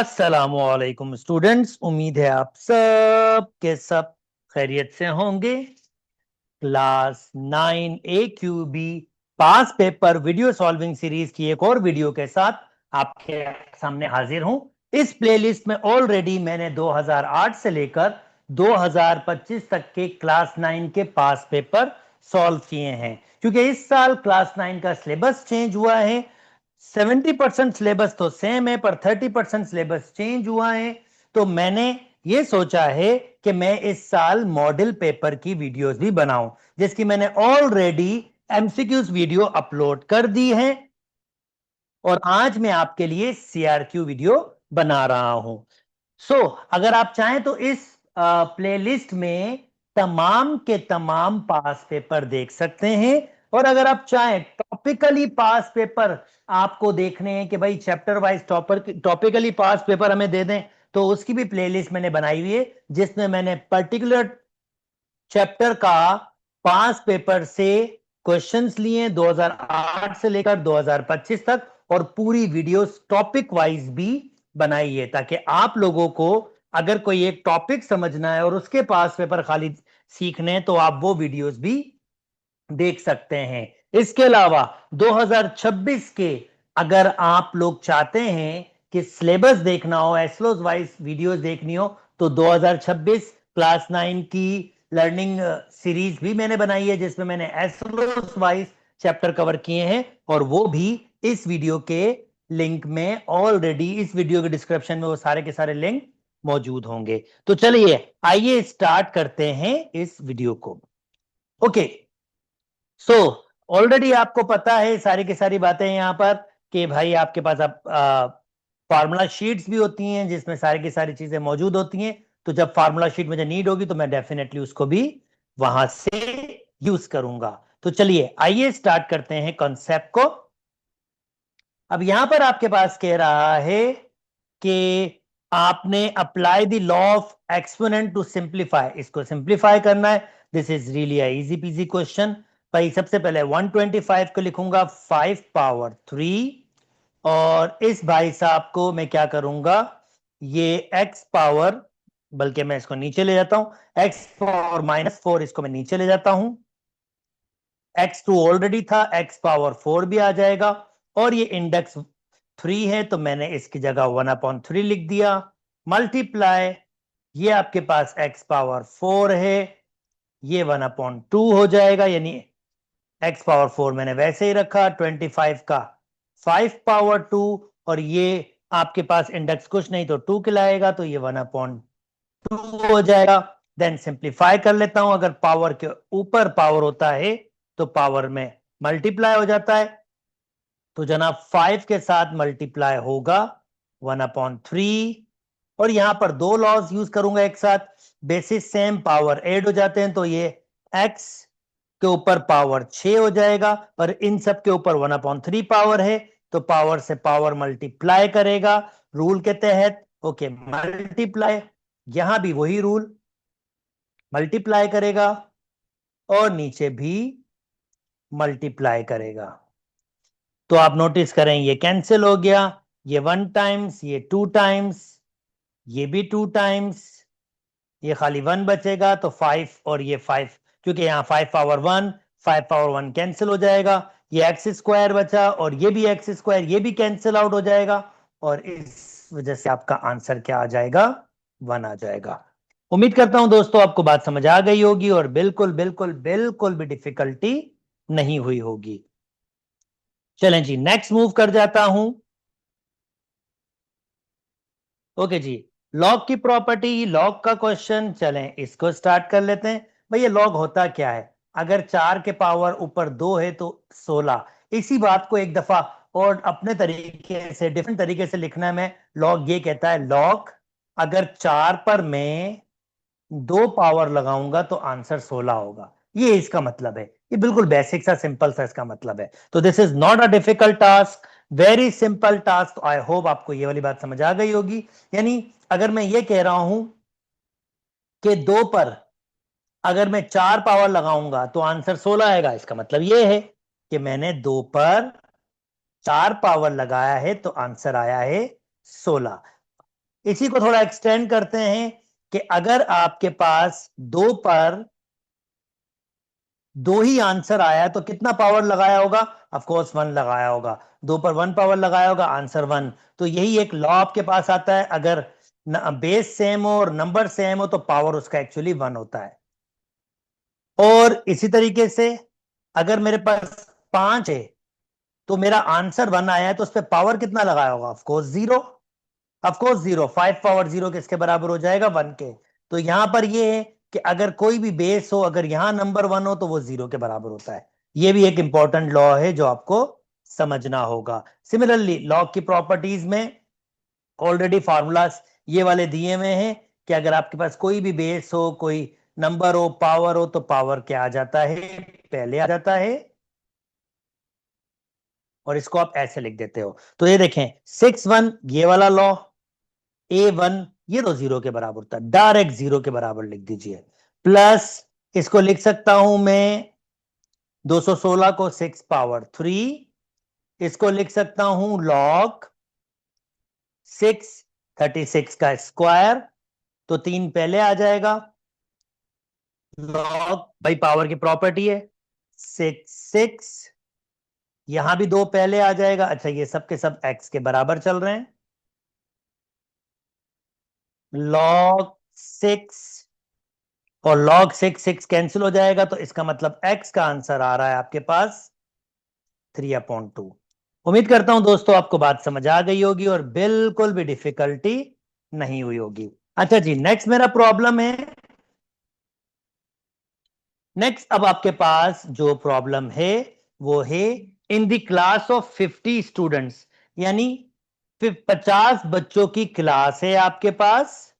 अस्सलामुअलैकुम स्टूडेंट्स, उम्मीद है आप सब के सब खैरियत से होंगे। क्लास 9 AQB पास पेपर वीडियो सॉल्विंग सीरीज की एक और वीडियो के साथ आपके सामने हाजिर हूं। इस प्लेलिस्ट में ऑलरेडी मैंने 2008 से लेकर 2025 तक के क्लास 9 के पास पेपर सॉल्व किए हैं, क्योंकि इस साल क्लास 9 का सिलेबस चेंज हुआ है। 70% सिलेबस तो सेम है, पर 30% सिलेबस चेंज हुआ है। तो मैंने ये सोचा है कि मैं इस साल मॉडल पेपर की वीडियोस भी बनाऊं, जिसकी मैंने ऑलरेडी एमसीक्यूज वीडियो अपलोड कर दी है, और आज मैं आपके लिए सीआरक्यू वीडियो बना रहा हूं। अगर आप चाहें तो इस प्लेलिस्ट में तमाम के तमाम पास पेपर देख सकते हैं, और अगर आप चाहें टॉपिकली पास पेपर आपको देखने हैं कि भाई चैप्टर वाइज टॉपिकली पास पेपर हमें दे दें, तो उसकी भी प्लेलिस्ट मैंने बनाई हुई है, जिसमें मैंने पर्टिकुलर चैप्टर का पास पेपर से क्वेश्चंस लिए 2008 से लेकर 2025 तक, और पूरी वीडियोस टॉपिक वाइज भी बनाई है, ताकि आप लोगों को अगर कोई एक टॉपिक समझना है और उसके पास पेपर खाली सीखने हैं, तो आप वो वीडियोस भी देख सकते हैं। इसके अलावा 2026 के अगर आप लोग चाहते हैं कि सिलेबस देखना हो, एस्लोज वाइज वीडियोस देखनी हो, तो 2026 क्लास 9 की लर्निंग सीरीज भी मैंने बनाई है, जिसमें मैंने एस्लोज वाइज चैप्टर कवर किए हैं, और वो भी इस वीडियो के लिंक में ऑलरेडी, इस वीडियो के डिस्क्रिप्शन में वो सारे के सारे लिंक मौजूद होंगे। तो चलिए आइए स्टार्ट करते हैं इस वीडियो को। ओके, सो ऑलरेडी आपको पता है सारी की सारी बातें यहां पर, कि भाई आपके पास फार्मूला शीट्स भी होती हैं, जिसमें सारी की सारी चीजें मौजूद होती हैं। तो जब फार्मूला शीट मुझे नीड होगी तो मैं डेफिनेटली उसको भी वहां से यूज करूंगा। तो चलिए आइए स्टार्ट करते हैं कॉन्सेप्ट को। अब यहां पर आपके पास कह रहा है कि आपने apply the law of exponent to simplify, इसको सिंप्लीफाई करना है। This is really easy PG question. भाई सबसे पहले 125 को लिखूंगा 5 पावर 3, और इस भाई साहब को मैं क्या करूंगा, ये x पावर, बल्कि मैं इसको नीचे ले जाता हूं, x पावर -4 इसको मैं नीचे ले जाता हूं। x2 ऑलरेडी था, x पावर 4 भी आ जाएगा, और ये इंडेक्स 3 है, तो मैंने इसकी जगह 1/3 लिख दिया। मल्टीप्लाई, ये आपके पास x पावर 4 है, ये 1/2 हो जाएगा, यानी x पावर 4 मैंने वैसे ही रखा, 25 का 5 पावर 2, और ये आपके पास इंडेक्स कुछ नहीं तो 2 खिलाएगा, तो ये 1/2 हो जाएगा। देन सिंप्लीफाई कर लेता हूं, अगर पावर के ऊपर पावर होता है तो पावर में मल्टीप्लाई हो जाता है, तो जनाब 5 के साथ मल्टीप्लाई होगा 1/3, और यहां पर दो लॉज यूज करूंगा एक साथ, बेसिस सेम पावर ऐड हो जाते हैं, तो ये x के ऊपर पावर 6 हो जाएगा, पर इन सब के ऊपर 1/3 पावर है, तो पावर से पावर मल्टीप्लाई करेगा रूल के तहत। ओके, मल्टीप्लाई, यहां भी वही रूल, मल्टीप्लाई करेगा और नीचे भी मल्टीप्लाई करेगा। तो आप नोटिस करें ये कैंसिल हो गया, ये 1 टाइम्स, ये 2 टाइम्स, ये भी 2 टाइम्स, ये खाली 1 बचेगा, तो 5 और ये 5, क्योंकि यहां 5 पावर 1, 5 पावर 1 कैंसिल हो जाएगा, ये एक्स स्क्वायर बचा, और ये भी एक्स स्क्वायर, ये भी कैंसिल आउट हो जाएगा, और इस वजह से आपका आंसर क्या आ जाएगा, 1 आ जाएगा। उम्मीद करता हूं दोस्तों आपको बात समझ आ गई होगी, और बिल्कुल बिल्कुल बिल्कुल भी डिफिकल्टी नहीं हुई होगी। चलें जी, नेक्स्ट मूव कर जाता हूं। ओके जी, लॉग की प्रॉपर्टी, लॉग का क्वेश्चन, चलें इसको स्टार्ट कर लेते हैं। भैया लॉग होता क्या है, अगर 4 के पावर ऊपर 2 है तो 16। इसी बात को एक दफा और अपने तरीके से, डिफरेंट तरीके से लिखना है। मैं लॉग ये कहता है, लॉग अगर 4 पर मैं 2 पावर लगाऊंगा तो आंसर 16 होगा, ये इसका मतलब है। ये बिल्कुल बेसिक सा, सिंपल सा इसका मतलब है। तो this is not a difficult task, very simple task. I hope आपको ये वाली बात समझ आ गई होगी। यानी अगर मैं ये कह रहा हूं कि 2 पर अगर मैं 4 पावर लगाऊंगा तो आंसर 16 आएगा, इसका मतलब ये है कि मैंने 2 पर 4 पावर लगाया है तो आंसर आया है 16। इसी को थोड़ा एक्सटेंड करते हैं कि अगर आपके पास दो पर दो ही आंसर आया तो कितना पावर लगाया होगा? ऑफ कोर्स वन लगाया होगा। दो पर वन पावर लगाया होगा, आंसर वन। तो यही एक लॉ आपके पास आता है, अगर बेस सेम हो और नंबर सेम हो तो पावर उसका एक्चुअली वन होता है। और इसी तरीके से अगर मेरे पास पांच है तो मेरा आंसर वन आया है, तो उस पर पावर कितना लगाया होगा? Of course zero. Of course zero. Five power zero किसके बराबर हो जाएगा? वन के। तो यहां पर ये है कि अगर कोई भी बेस हो, अगर यहां नंबर वन हो तो वो जीरो के बराबर होता है। ये भी एक इंपॉर्टेंट लॉ है जो आपको समझना होगा। सिमिलरली लॉ की प्रॉपर्टीज में ऑलरेडी फार्मूलाज ये वाले दिए हुए हैं कि अगर आपके पास कोई भी बेस हो, कोई नंबर हो, पावर हो, तो पावर क्या आ जाता है? पहले आ जाता है। और इसको आप ऐसे लिख देते हो। तो ये देखें, 6 1 ये वाला लॉ, A1 ये तो जीरो के बराबर होता है, डायरेक्ट जीरो के बराबर लिख दीजिए। प्लस इसको लिख सकता हूं मैं 216 को 6 पावर 3, इसको लिख सकता हूं लॉग 636 का स्क्वायर, तो तीन पहले आ जाएगा। लॉग भाई पावर की प्रॉपर्टी है, 6 6 यहां भी दो पहले आ जाएगा। अच्छा, ये सब के सब x के बराबर चल रहे हैं। लॉग 6 और लॉग 6 कैंसिल हो जाएगा, तो इसका मतलब x का आंसर आ रहा है आपके पास 3/2। उम्मीद करता हूं दोस्तों आपको बात समझ आ गई होगी और बिल्कुल भी डिफिकल्टी नहीं हुई होगी। अच्छा जी, नेक्स्ट मेरा प्रॉब्लम है। नेक्स्ट अब आपके पास जो प्रॉब्लम है वो है in the class of 50 students, यानी 50 बच्चों की क्लास है आपके पास।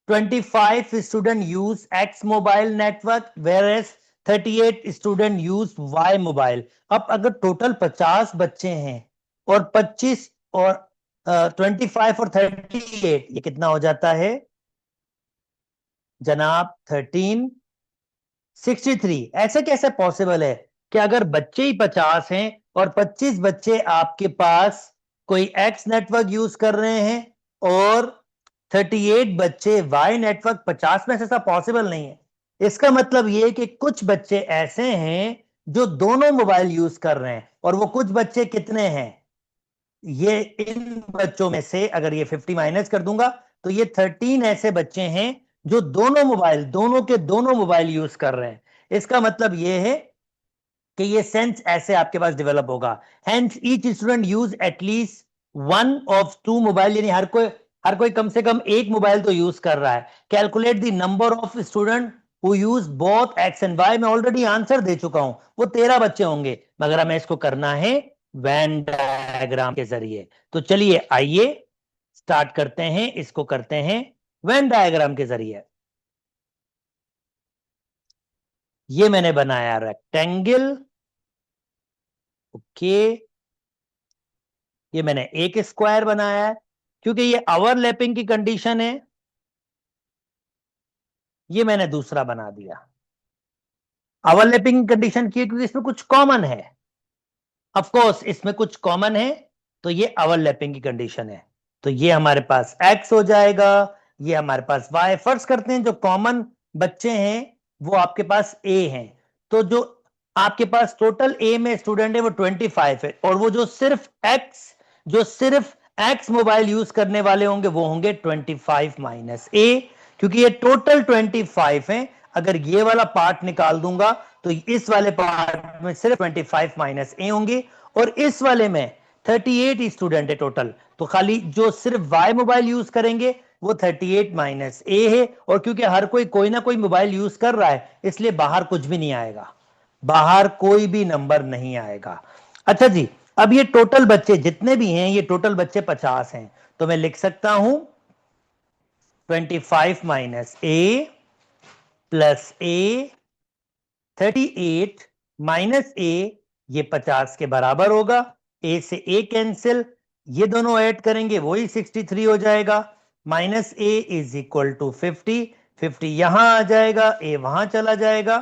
25 student use X mobile network whereas 38 student use Y mobile। अब अगर टोटल 50 बच्चे हैं और 25 और 25 और 38, ये कितना हो जाता है जनाब? 1363। ऐसे कैसे पॉसिबल है कि अगर बच्चे ही 50 हैं और 25 बच्चे आपके पास कोई एक्स नेटवर्क यूज कर रहे हैं और 38 बच्चे वाई नेटवर्क? 50 में से ऐसा पॉसिबल नहीं है। इसका मतलब यह कि कुछ बच्चे ऐसे हैं जो दोनों मोबाइल यूज कर रहे हैं, और वो कुछ बच्चे कितने हैं? ये इन बच्चों में से अगर ये 50 माइनस कर दूंगा तो ये 13 ऐसे बच्चे हैं जो दोनों के दोनों मोबाइल यूज कर रहे हैं। इसका मतलब ये है कि ये सेंस ऐसे आपके पास डेवलप होगा। Hence each student use at least one of two mobile, यानी हर कोई कम से कम एक मोबाइल तो यूज कर रहा है। Calculate the number of student who use both X and Y. मैं ऑलरेडी आंसर दे चुका हूं, वो 13 बच्चे होंगे, मगर हमें इसको करना है वेन डायग्राम के जरिए। तो चलिए आइए स्टार्ट करते हैं, इसको करते हैं वेन डायग्राम के जरिए। ये मैंने बनाया रेक्टेंगल, ओके। ये मैंने एक स्क्वायर बनाया है क्योंकि ये ओवरलैपिंग की कंडीशन है। ये मैंने दूसरा बना दिया। ओवरलैपिंग कंडीशन की है क्योंकि इसमें कुछ कॉमन है। ऑफ कोर्स इसमें कुछ कॉमन है, तो ये ओवरलैपिंग की कंडीशन है। तो ये हमारे पास x हो जाएगा, ये हमारे पास y। फर्ज करते हैं जो कॉमन बच्चे हैं वो आपके पास a हैं, तो जो आपके पास टोटल a में स्टूडेंट है वो 25 है, और वो जो सिर्फ x मोबाइल यूज करने वाले होंगे वो होंगे 25 माइनस a, क्योंकि ये टोटल 25 है। अगर ये वाला पार्ट निकाल दूंगा तो इस वाले पार्ट में सिर्फ 25 माइनस ए होंगे, और इस वाले में 38 स्टूडेंट है टोटल, तो खाली जो सिर्फ वाई मोबाइल यूज करेंगे वो 38 माइनस ए है। और क्योंकि हर कोई ना कोई मोबाइल यूज कर रहा है, इसलिए बाहर कुछ भी नहीं आएगा, बाहर कोई भी नंबर नहीं आएगा। अच्छा जी, अब ये टोटल बच्चे जितने भी हैं, ये टोटल बच्चे 50 हैं, तो मैं लिख सकता हूं 25 माइनस ए प्लस ए, 38 माइनस ए, ये 50 के बराबर होगा। ए से ए कैंसिल, ये दोनों ऐड करेंगे वही 63 हो जाएगा। Minus A is equal to 50, 50 यहां आ जाएगा, ए वहां चला जाएगा,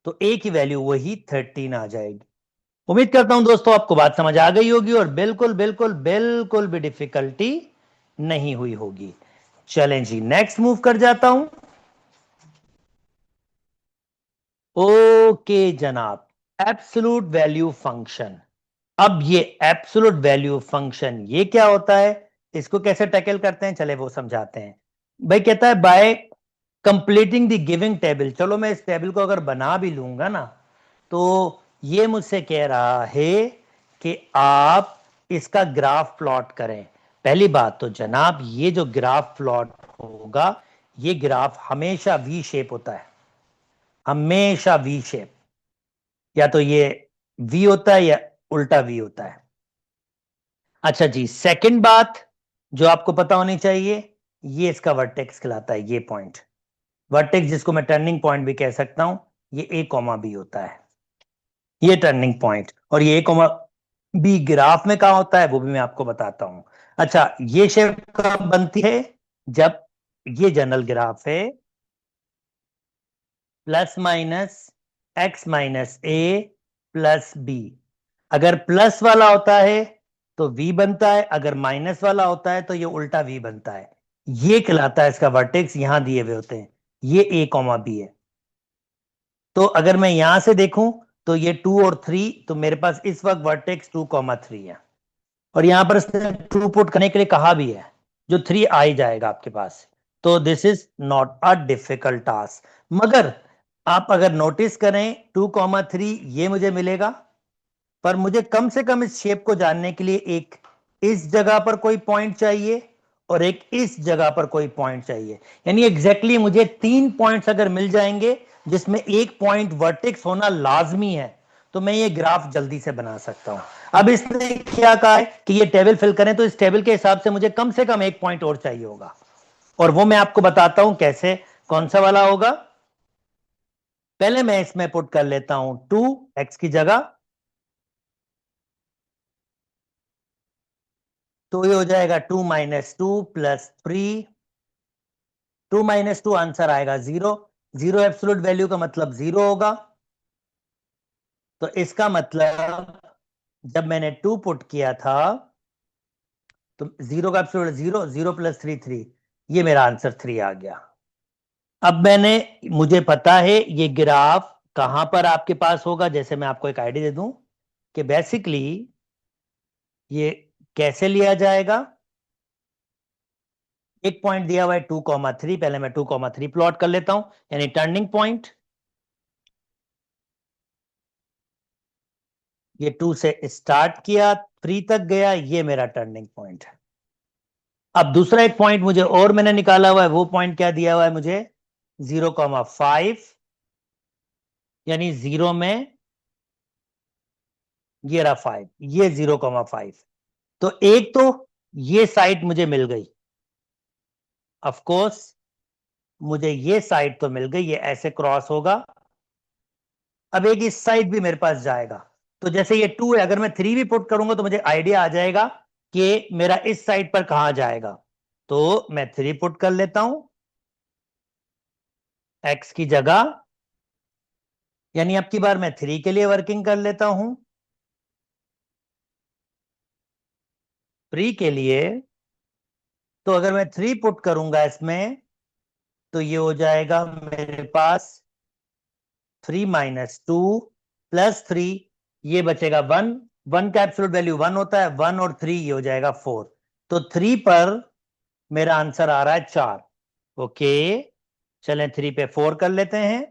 तो ए की वैल्यू वही 13 आ जाएगी। उम्मीद करता हूं दोस्तों आपको बात समझ आ गई होगी और बिल्कुल बिल्कुल बिल्कुल भी डिफिकल्टी नहीं हुई होगी। चलें जी, नेक्स्ट मूव कर जाता हूं। ओके जनाब, एब्सोल्यूट वैल्यू फंक्शन। अब ये एब्सोल्यूट वैल्यू फंक्शन ये क्या होता है, इसको कैसे टैकल करते हैं, चले वो समझाते हैं। भाई कहता है bye completing the giving table. चलो मैं इस टेबल को अगर बना भी लूंगा ना, तो ये मुझसे कह रहा है कि आप इसका ग्राफ प्लॉट करें। पहली बात तो जनाब, ये जो ग्राफ प्लॉट होगा, ये ग्राफ हमेशा वी शेप होता है, हमेशा वी शेप। या तो ये वी होता है या उल्टा वी होता है। अच्छा जी, सेकंड बात जो आपको पता होनी चाहिए, ये इसका वर्टेक्स कहलाता है, ये पॉइंट वर्टेक्स, जिसको मैं टर्निंग पॉइंट भी कह सकता हूं, ये ए कॉमा बी होता है, ये टर्निंग पॉइंट। और ये ए कॉमा बी ग्राफ में कहा होता है वो भी मैं आपको बताता हूं। अच्छा, ये शेप कब बनती है, जब ये जनरल ग्राफ है प्लस माइनस एक्स माइनस ए प्लस बी। अगर प्लस वाला होता है तो v बनता है, अगर माइनस वाला होता है तो ये उल्टा v बनता है। ये कहलाता है इसका वर्टेक्स, यहां दिए हुए होते हैं, ये a कॉमा बी है। तो अगर मैं यहां से देखूं तो ये 2 और 3, तो मेरे पास इस वक्त वर्टेक्स 2 कॉमा 3 है। और यहां पर इसने ट्रू पुट करने के लिए कहा भी है, जो 3 आ ही जाएगा आपके पास। तो this is not a difficult task. मगर आप अगर नोटिस करें 2 कॉमा 3 ये मुझे मिलेगा, पर मुझे कम से कम इस शेप को जानने के लिए एक इस जगह पर कोई पॉइंट चाहिए और एक इस जगह पर कोई पॉइंट चाहिए। यानी एग्जैक्टली मुझे 3 पॉइंट्स अगर मिल जाएंगे जिसमें एक पॉइंट वर्टेक्स होना लाजमी है, तो मैं ये ग्राफ जल्दी से बना सकता हूं। अब इसने क्या कहा है कि ये टेबल फिल करें, तो इस टेबल के हिसाब से मुझे कम से कम एक पॉइंट और चाहिए होगा, और वो मैं आपको बताता हूं कैसे, कौन सा वाला होगा। पहले मैं इसमें पुट कर लेता हूं 2 एक्स की जगह, तो ये हो जाएगा 2 माइनस 2 प्लस 3। 2 माइनस 2 आंसर आएगा 0। 0 एब्सोल्यूट वैल्यू का मतलब 0 होगा, तो इसका मतलब जब मैंने 2 पुट किया था तो 0 का एब्सोल्यूट 0, 0 प्लस 3 3, ये मेरा आंसर 3 आ गया। अब मुझे पता है ये ग्राफ कहां पर आपके पास होगा। जैसे मैं आपको एक आइडिया दे दूं कि बेसिकली ये कैसे लिया जाएगा। एक पॉइंट दिया हुआ है 2,3, पहले मैं 2,3 प्लॉट कर लेता हूं, यानी टर्निंग पॉइंट। ये 2 से स्टार्ट किया, 3 तक गया, ये मेरा टर्निंग पॉइंट है। अब दूसरा एक पॉइंट मुझे और मैंने निकाला हुआ है, वो पॉइंट क्या दिया हुआ है मुझे, 0,5, यानी 0 में ये रहा 5, ये 0,5। तो एक तो ये साइड मुझे मिल गई, ऑफ कोर्स मुझे ये साइड तो मिल गई, ये ऐसे क्रॉस होगा। अब एक इस साइड भी मेरे पास जाएगा, तो जैसे ये 2 है, अगर मैं 3 भी पुट करूंगा तो मुझे आइडिया आ जाएगा कि मेरा इस साइड पर कहां जाएगा। तो मैं 3 पुट कर लेता हूं एक्स की जगह, यानी अब की बार मैं 3 के लिए वर्किंग कर लेता हूं। 3 के लिए, तो अगर मैं 3 पुट करूंगा इसमें, तो ये हो जाएगा मेरे पास 3 माइनस 2 प्लस 3, ये बचेगा 1। 1 का एब्सोल्यूट वैल्यू 1 होता है, 1 और 3 ये हो जाएगा 4। तो 3 पर मेरा आंसर आ रहा है 4। ओके, चलें 3 पे 4 कर लेते हैं।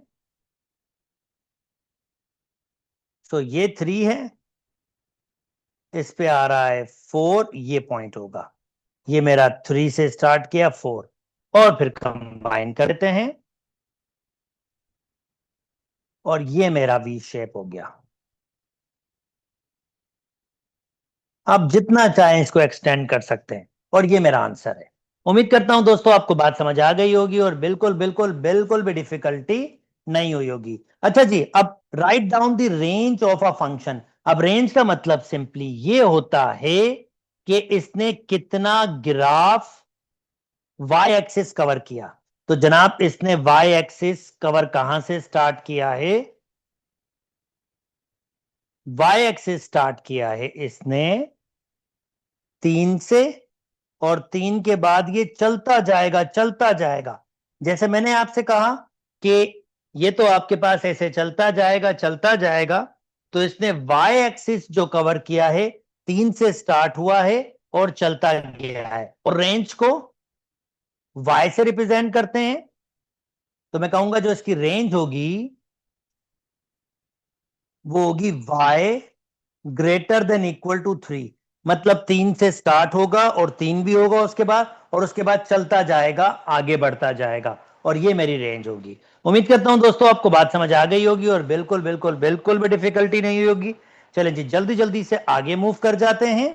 तो ये 3 है, इस पे आ रहा है 4, ये पॉइंट होगा। ये मेरा 3 से स्टार्ट किया 4, और फिर कंबाइन करते हैं, और ये मेरा वी शेप हो गया। आप जितना चाहें इसको एक्सटेंड कर सकते हैं, और ये मेरा आंसर है। उम्मीद करता हूं दोस्तों आपको बात समझ आ गई होगी और बिल्कुल बिल्कुल बिल्कुल भी डिफिकल्टी नहीं हुई होगी। अच्छा जी, अब write down the range of a function. अब रेंज का मतलब सिंपली ये होता है कि इसने कितना ग्राफ वाई एक्सिस कवर किया। तो जनाब इसने वाई एक्सिस कवर कहां से स्टार्ट किया है, वाई एक्सिस स्टार्ट किया है इसने 3 से, और 3 के बाद ये चलता जाएगा चलता जाएगा। जैसे मैंने आपसे कहा कि ये तो आपके पास ऐसे चलता जाएगा चलता जाएगा, तो इसने वाई एक्सिस जो कवर किया है 3 से स्टार्ट हुआ है और चलता गया है, और रेंज को वाई से रिप्रेजेंट करते हैं। तो मैं कहूंगा जो इसकी रेंज होगी वो होगी y greater than equal to 3। मतलब 3 से स्टार्ट होगा और 3 भी होगा उसके बाद, और उसके बाद चलता जाएगा आगे बढ़ता जाएगा, और ये मेरी रेंज होगी। उम्मीद करता हूं दोस्तों आपको बात समझ आ गई होगी और बिल्कुल बिल्कुल बिल्कुल भी डिफिकल्टी नहीं होगी। चलें जी जल्दी जल्दी से आगे मूव कर जाते हैं।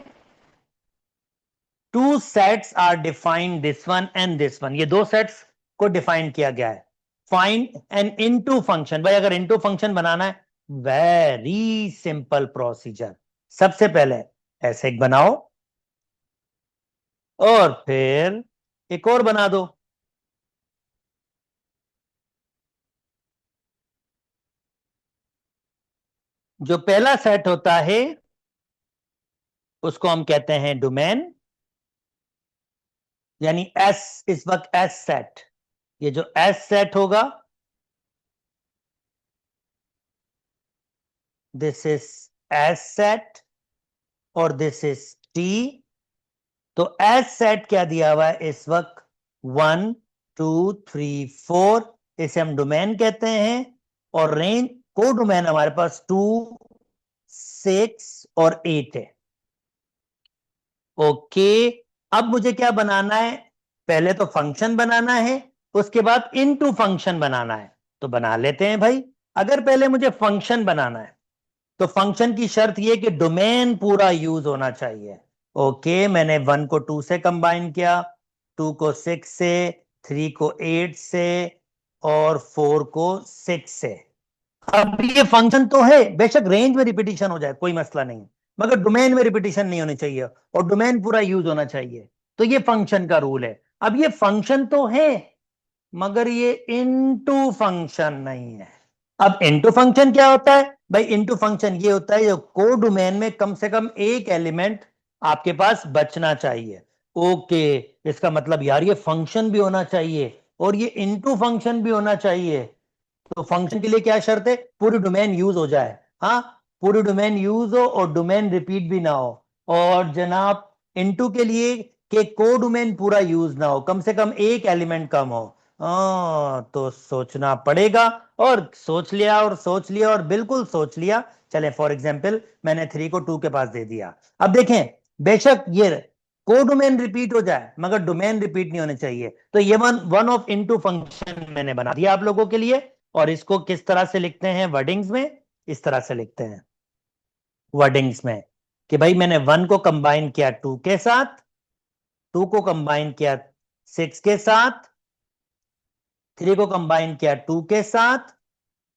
Two sets are defined, this one and this one, ये दो सेट्स को डिफाइन किया गया है। Find an into function. भाई अगर इनटू फंक्शन बनाना है, वेरी सिंपल प्रोसीजर। सबसे पहले ऐसे एक बनाओ और फिर एक और बना दो। जो पहला सेट होता है उसको हम कहते हैं डोमेन, यानी एस, इस वक्त एस सेट। ये जो एस सेट होगा, दिस इज एस सेट और दिस इज टी। तो एस सेट क्या दिया हुआ है इस वक्त, 1 2 3 4, इसे हम डोमेन कहते हैं। और रेंज को डोमेन हमारे पास 2 6 और 8 है। ओके, अब मुझे क्या बनाना है, पहले तो फंक्शन बनाना है, उसके बाद इनटू फंक्शन बनाना है। तो बना लेते हैं भाई। अगर पहले मुझे फंक्शन बनाना है तो फंक्शन की शर्त यह कि डोमेन पूरा यूज होना चाहिए। ओके, मैंने 1 को 2 से कंबाइन किया, 2 को 6 से, 3 को 8 से, और 4 को 6 से। अब ये फंक्शन तो है, बेशक रेंज में रिपीटिशन हो जाए कोई मसला नहीं, मगर डोमेन में रिपीटिशन नहीं होनी चाहिए और डोमेन पूरा यूज होना चाहिए। तो ये फंक्शन का रूल है। अब ये फंक्शन तो है मगर ये इनटू फंक्शन नहीं है। अब इनटू फंक्शन क्या होता है भाई, इनटू फंक्शन ये होता है जो कोड डोमेन में कम से कम एक एलिमेंट आपके पास बचना चाहिए। ओके, इसका मतलब यार ये फंक्शन भी होना चाहिए और ये इनटू फंक्शन भी होना चाहिए। तो फंक्शन के लिए क्या शर्त है, पूरी डोमेन यूज हो जाए। हाँ, पूरी डोमेन यूज हो और डोमेन रिपीट भी ना हो। और जनाब इनटू के लिए कि को डोमेन पूरा यूज ना हो, कम से कम एक एलिमेंट कम हो। तो सोचना पड़ेगा, और सोच लिया और सोच लिया और बिल्कुल सोच लिया। चले फॉर एग्जांपल मैंने 3 को 2 के पास दे दिया। अब देखें, बेशक ये को डोमेन रिपीट हो जाए मगर डोमेन रिपीट नहीं होने चाहिए। तो ये वन ऑफ इनटू फंक्शन मैंने बना दिया आप लोगों के लिए। और इसको किस तरह से लिखते हैं वर्डिंग्स में, इस तरह से लिखते हैं वर्डिंग्स में कि भाई मैंने 1 को कंबाइन किया 2 के साथ, 2 को कंबाइन किया 6 के साथ, 3 को कंबाइन किया 2 के साथ,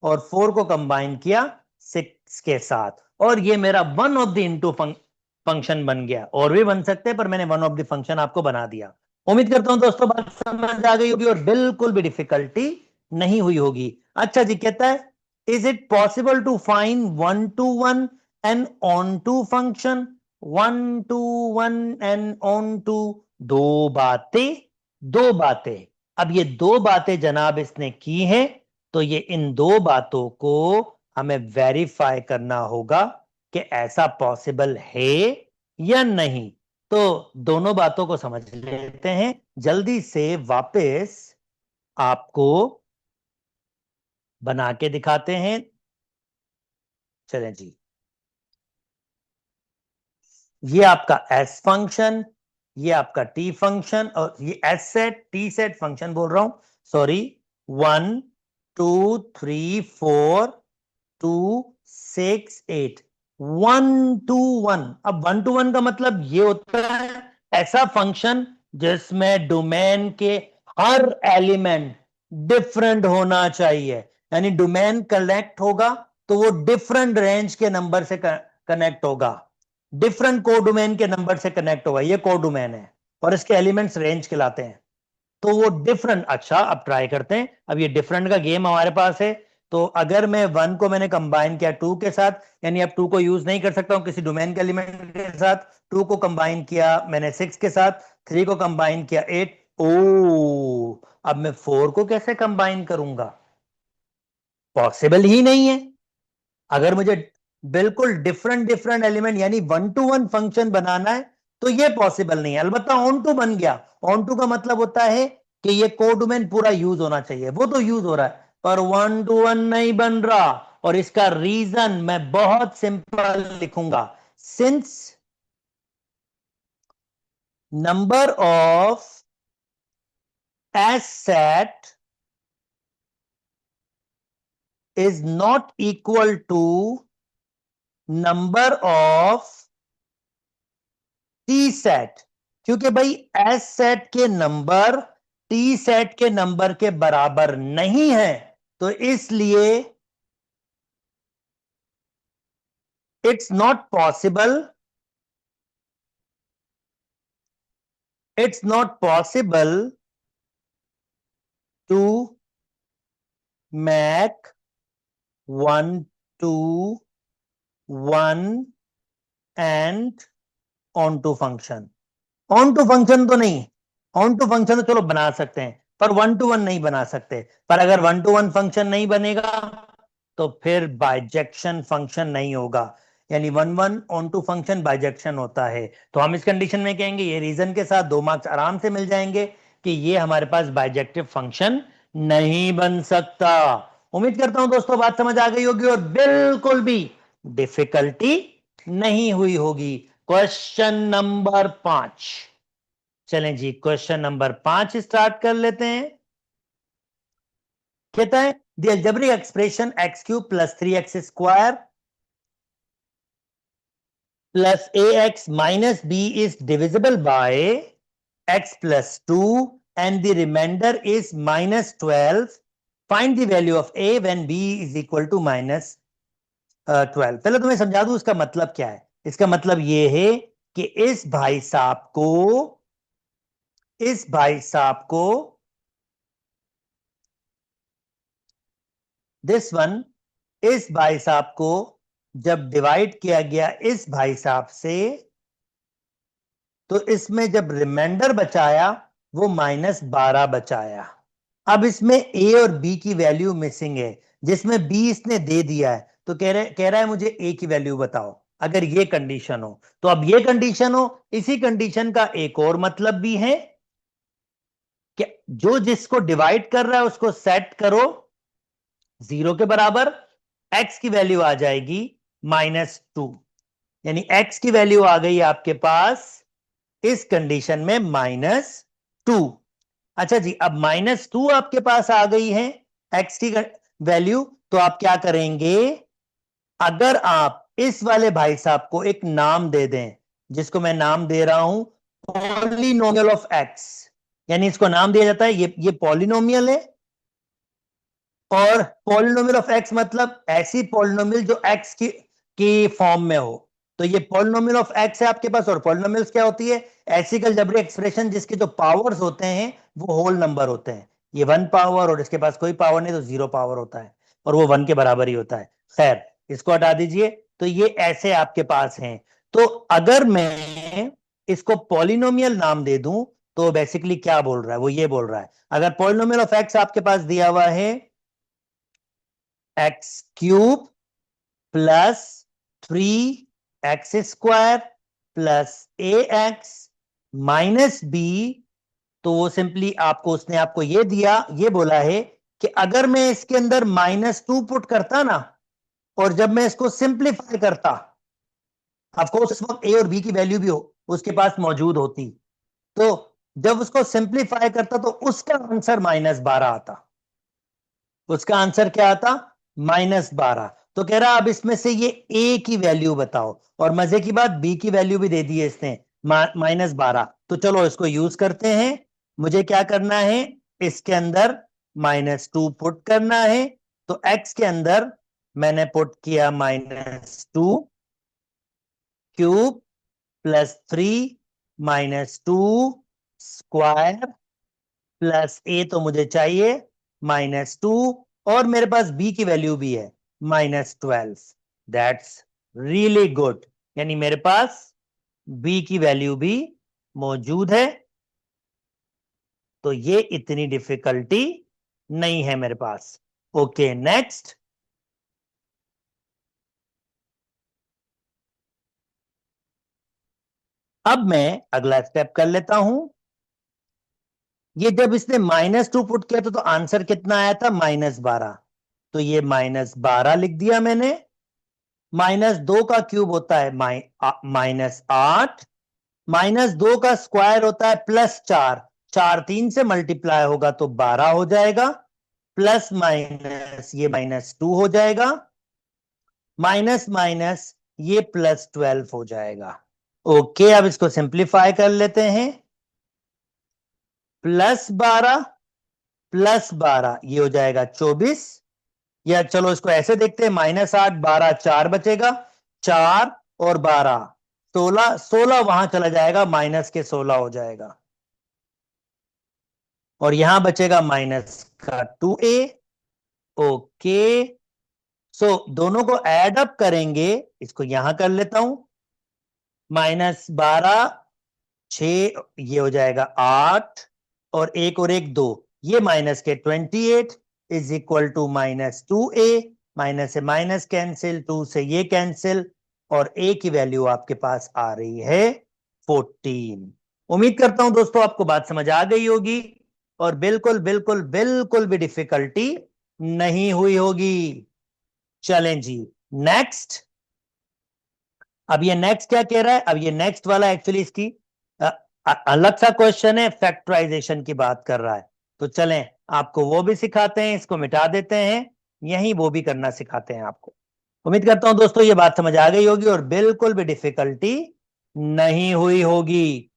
और 4 को कंबाइन किया 6 के साथ। और ये मेरा one of the into function बन गया। और भी बन सकते हैं पर मैंने वन ऑफ द फंक्शन आपको बना दिया। उम्मीद करता हूं दोस्तों बात समझ आ गई होगी और बिल्कुल भी डिफिकल्टी नहीं हुई होगी। अच्छा जी, कहता है is it possible to find 1 to 1 and onto function. 1 to 1 and onto, दो बातें, दो बातें। अब ये दो बातें जनाब इसने की हैं, तो ये इन दो बातों को हमें वेरीफाई करना होगा कि ऐसा पॉसिबल है या नहीं। तो दोनों बातों को समझ लेते हैं जल्दी से, वापस आपको बना के दिखाते हैं। चलें जी, ये आपका एस फंक्शन, ये आपका टी फंक्शन, और ये S set T set function बोल रहा हूं, सॉरी। 1 2 3 4 2 6 8, 1 to 1। अब 1 to 1 का मतलब ये होता है ऐसा फंक्शन जिसमें डोमेन के हर एलिमेंट डिफरेंट होना चाहिए। यानी डोमेन कनेक्ट होगा तो वो डिफरेंट रेंज के नंबर से कनेक्ट होगा, डिफरेंट कोडोमेन के नंबर से कनेक्ट होगा। ये कोडोमेन है और इसके एलिमेंट्स रेंज कहलाते हैं। तो वो डिफरेंट, अच्छा अब ट्राई करते हैं। अब ये डिफरेंट का गेम हमारे पास है। तो अगर मैं 1 को मैंने कंबाइन किया 2 के साथ, यानी अब 2 को यूज नहीं कर सकता हूं किसी डोमेन के एलिमेंट के साथ, 2 को कंबाइन किया मैंने 6 के साथ, 3 को कंबाइन किया 8। ओ, अब मैं 4 को कैसे कंबाइन करूंगा? पॉसिबल ही नहीं है। अगर मुझे बिल्कुल डिफरेंट डिफरेंट एलिमेंट यानी 1 to 1 फंक्शन बनाना है तो ये पॉसिबल नहीं है। अलबत्ता ऑन टू बन गया। ऑन टू का मतलब होता है कि ये कोडोमेन पूरा यूज होना चाहिए, वो तो यूज हो रहा है, पर 1 to 1 नहीं बन रहा। और इसका रीजन मैं बहुत सिंपल लिखूंगा, since number of S set is not equal to number of T set. क्योंकि भाई एस सेट के नंबर टी सेट के नंबर के बराबर नहीं है, तो इसलिए it's not possible, it's not possible to make 1 to 1 and onto function. Onto function तो नहीं, ऑन टू फंक्शन तो चलो बना सकते हैं, पर 1 to 1 नहीं बना सकते। पर अगर 1 to 1 फंक्शन नहीं बनेगा तो फिर बाइजेक्शन फंक्शन नहीं होगा, यानी 1 1 ऑन टू फंक्शन बाइजेक्शन होता है। तो हम इस कंडीशन में कहेंगे, ये रीजन के साथ 2 मार्क्स आराम से मिल जाएंगे कि ये हमारे पास बाइजेक्टिव फंक्शन नहीं बन सकता। उम्मीद करता हूं दोस्तों बात समझ आ गई होगी और बिल्कुल भी डिफिकल्टी नहीं हुई होगी। क्वेश्चन नंबर 5, चलें जी क्वेश्चन नंबर 5 स्टार्ट कर लेते हैं। कहता है the algebraic expression x³ + 3x² + ax - b is divisible by x + 2 and the remainder is -12. Find the value of a when b is equal to -12। पहले तो मैं समझा दूं इसका मतलब क्या है। इसका मतलब यह है कि इस भाई साहब को दिस वन, इस भाई साहब को जब डिवाइड किया गया इस भाई साहब से, तो इसमें जब रिमाइंडर बचाया वो -12 बचाया। अब इसमें ए और बी की वैल्यू मिसिंग है, जिसमें बी इसने दे दिया है, तो कह रहा है मुझे ए की वैल्यू बताओ। अगर ये कंडीशन हो तो अब ये कंडीशन हो, इसी कंडीशन का एक और मतलब भी है कि जो जिसको डिवाइड कर रहा है उसको सेट करो 0 के बराबर, एक्स की वैल्यू आ जाएगी -2, यानी एक्स की वैल्यू आ गई आपके पास इस कंडीशन में -2। अच्छा जी, अब -2 आपके पास आ गई है एक्स की वैल्यू, तो आप क्या करेंगे? अगर आप इस वाले भाई साहब को एक नाम दे दें, जिसको मैं नाम दे रहा हूं पॉलिनोमियल ऑफ एक्स, यानी इसको नाम दिया जाता है ये पॉलिनोमियल है। और पॉलिनोमियल ऑफ एक्स मतलब ऐसी पॉलिनोमियल जो एक्स की फॉर्म में हो। तो ये पॉलिनोमियल ऑफ एक्स है आपके पास। और पॉलिनोमियल्स क्या होती है? ऐसी अलजेब्रिक एक्सप्रेशन जिसके जो पावर्स होते हैं वो होल नंबर होते हैं। ये 1 पावर और इसके पास कोई पावर नहीं तो 0 पावर होता है, और वो 1 के बराबर ही होता है। खैर, इसको हटा दीजिए। तो ये ऐसे आपके पास हैं। तो अगर मैं इसको पॉलिनोमियल नाम दे दूं तो बेसिकली क्या बोल रहा है? वो ये बोल रहा है, अगर पॉलिनोमियल ऑफ एक्स आपके पास दिया हुआ है x³ + 3x² + ax - b, तो वो सिंपली आपको उसने आपको ये दिया, ये बोला है कि अगर मैं इसके अंदर -2 पुट करता ना, और जब मैं इसको सिंप्लीफाई करता, ऑफकोर्स उस वक्त ए और बी की वैल्यू भी उसके पास मौजूद होती, तो जब उसको सिंप्लीफाई करता तो उसका आंसर -12 आता। उसका आंसर क्या आता? -12। तो कह रहा अब इसमें से ये ए की वैल्यू बताओ, और मजे की बात बी की वैल्यू भी दे दी है इसने -12। तो चलो इसको यूज करते हैं। मुझे क्या करना है? इसके अंदर -2 पुट करना है। तो एक्स के अंदर मैंने पुट किया -2³ + 3 -2² + ए तो मुझे चाहिए -2। और मेरे पास b की वैल्यू भी है -12। दैट्स रियली गुड, यानी मेरे पास b की वैल्यू भी मौजूद है, तो ये इतनी डिफिकल्टी नहीं है मेरे पास। Okay, next. अब मैं अगला स्टेप कर लेता हूं। ये जब इसने -2 पुट किया तो आंसर कितना आया था? -12। तो ये -12 लिख दिया मैंने। -2 का क्यूब होता है -8, -2 का स्क्वायर होता है +4। 4 3 से मल्टीप्लाई होगा तो 12 हो जाएगा, प्लस माइनस ये -2 हो जाएगा, माइनस माइनस ये +12 हो जाएगा। ओके, अब इसको सिंप्लीफाई कर लेते हैं। +12 +12 ये हो जाएगा 24, या चलो इसको ऐसे देखते हैं, -8 12 4 बचेगा, 4 और 12 16, 16 वहां चला जाएगा, माइनस के 16 हो जाएगा, और यहां बचेगा -2a। ओके, सो दोनों को ऐड अप करेंगे, इसको यहां कर लेता हूं। -12 6, ये हो जाएगा 8, और एक और एक 2, ये माइनस के 28 is equal to -2a। Minus से माइनस कैंसिल, 2 से ये कैंसिल, और a की वैल्यू आपके पास आ रही है 14। उम्मीद करता हूं दोस्तों आपको बात समझ आ गई होगी, और बिल्कुल बिल्कुल बिल्कुल भी डिफिकल्टी नहीं हुई होगी। चलें जी, नेक्स्ट। अब ये नेक्स्ट क्या कह रहा है? अब ये नेक्स्ट वाला एक्चुअली इसकी अलग सा क्वेश्चन है, फैक्टराइजेशन की बात कर रहा है। तो चलें आपको वो भी सिखाते हैं, इसको मिटा देते हैं, यहीं वो भी करना सिखाते हैं आपको। उम्मीद करता हूं दोस्तों ये बात समझ आ गई होगी और बिल्कुल भी डिफिकल्टी नहीं हुई होगी।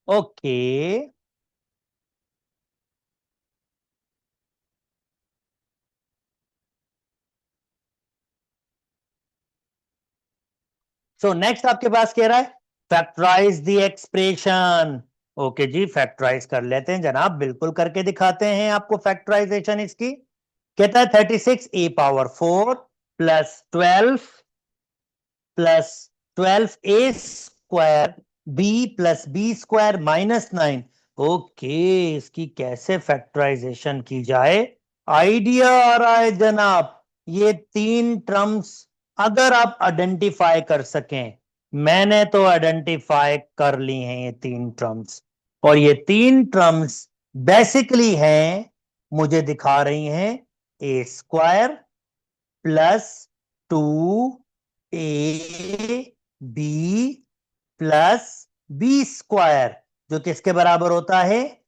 ओके, सो नेक्स्ट आपके पास कह रहा है फैक्टराइज द एक्सप्रेशन। ओके जी, फैक्टराइज कर लेते हैं जनाब, बिल्कुल करके दिखाते हैं आपको फैक्टराइजेशन इसकी। कहता है 36a⁴ +12 b+b² ओके, इसकी कैसे फैक्टराइजेशन की जाए, आइडिया आ रहा है जनाब। ये तीन टर्म्स अगर आप आइडेंटिफाई कर सकें, मैंने तो आइडेंटिफाई कर ली हैं ये तीन टर्म्स, और ये तीन टर्म्स बेसिकली हैं, मुझे दिखा रही हैं a² +2ab+b², जो किसके बराबर होता है?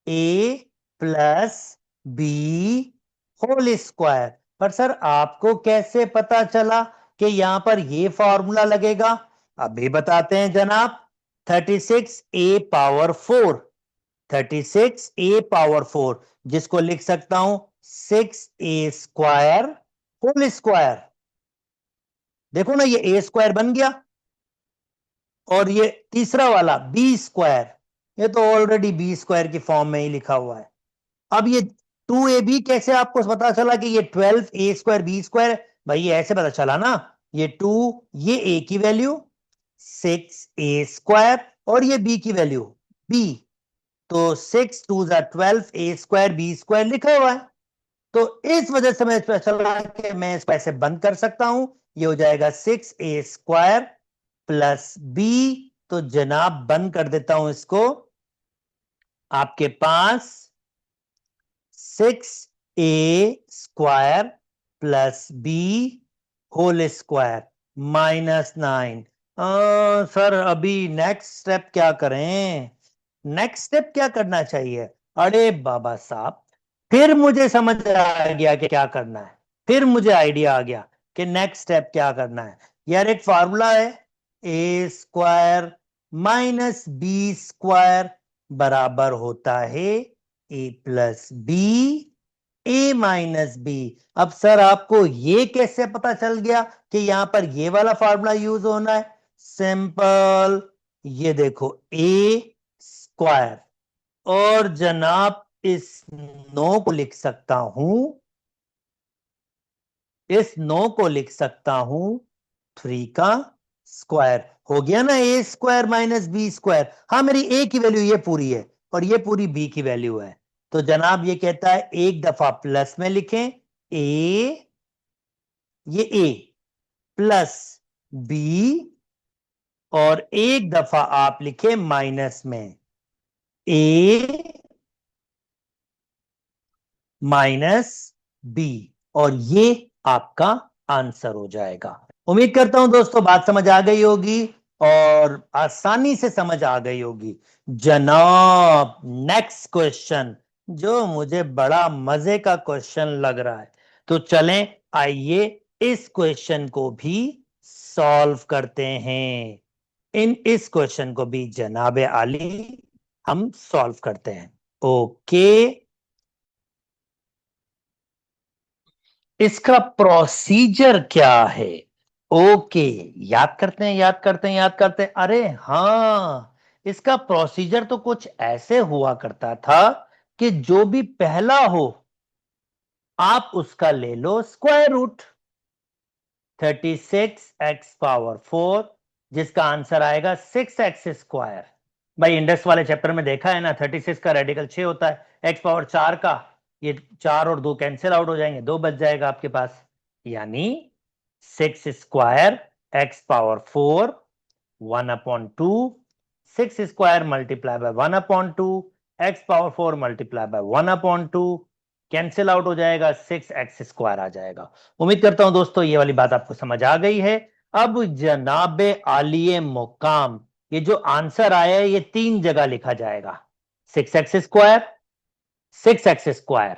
a+b² पर सर आपको कैसे पता चला कि यहां पर ये फॉर्मूला लगेगा? अभी बताते हैं जनाब। 36a⁴, 36a⁴ जिसको लिख सकता हूं 6a² देखो ना, ये a² बन गया, और ये तीसरा वाला b², ये तो ऑलरेडी b² की फॉर्म में ही लिखा हुआ है। अब ये 2ab कैसे आपको पता चला कि ये 12a² b²? भाई ये ऐसे पता चला ना, ये 2, ये a की वैल्यू 6a², और ये b की वैल्यू b, तो 6 2 12, a² b² लिखा हुआ है। तो इस वजह से मैं चला कि मैं इसको ऐसे बंद कर सकता हूं, ये हो जाएगा 6a² +b। तो जनाब बंद कर देता हूं इसको, आपके पास 6a² +b² -9। सर अभी नेक्स्ट स्टेप क्या करें? नेक्स्ट स्टेप क्या करना चाहिए? अरे बाबा साहब, फिर मुझे समझ आ गया कि क्या करना है, फिर मुझे आइडिया आ गया कि नेक्स्ट स्टेप क्या करना है। यार एक फार्मूला है, a² -b² बराबर होता है a+b, a-b। अब सर आपको ये कैसे पता चल गया कि यहां पर ये वाला फार्मूला यूज होना है? सिंपल, ये देखो a² और जनाब इस 9 को लिख सकता हूं, इस 9 को लिख सकता हूं 3 का स्क्वायर। हो गया ना, ए स्क्वायर माइनस बी स्क्वायर। हाँ, मेरी ए की वैल्यू ये पूरी है और ये पूरी बी की वैल्यू है। तो जनाब ये कहता है एक दफा प्लस में लिखें ए, ये ए प्लस बी, और एक दफा आप लिखें माइनस में ए माइनस बी, और ये आपका आंसर हो जाएगा। उम्मीद करता हूं दोस्तों बात समझ आ गई होगी और आसानी से समझ आ गई होगी। जनाब नेक्स्ट क्वेश्चन, जो मुझे बड़ा मजे का क्वेश्चन लग रहा है, तो चलें आइए इस क्वेश्चन को भी सॉल्व करते हैं। इस क्वेश्चन को भी जनाबे आली हम सॉल्व करते हैं। ओके, इसका प्रोसीजर क्या है? ओके, याद करते हैं, याद करते हैं, याद करते हैं। अरे हाँ, इसका प्रोसीजर तो कुछ ऐसे हुआ करता था कि जो भी पहला हो आप उसका ले लो स्क्वायर रूट। 36x⁴, जिसका आंसर आएगा 6x²। भाई इंडस वाले चैप्टर में देखा है ना, 36 का रेडिकल 6 होता है, x⁴ का ये 4 और 2 कैंसिल आउट हो जाएंगे, 2 बच जाएगा आपके पास, यानी 6² x⁴ 1/2, 6² multiply by 1/2, x⁴ multiply by 1/2, cancel out हो जाएगा, 6x² आ जाएगा। उम्मीद करता हूं दोस्तों ये वाली बात आपको समझ आ गई है। अब जनाबे आलिए मुकाम, ये जो आंसर आया है ये 3 जगह लिखा जाएगा, 6x², 6x²,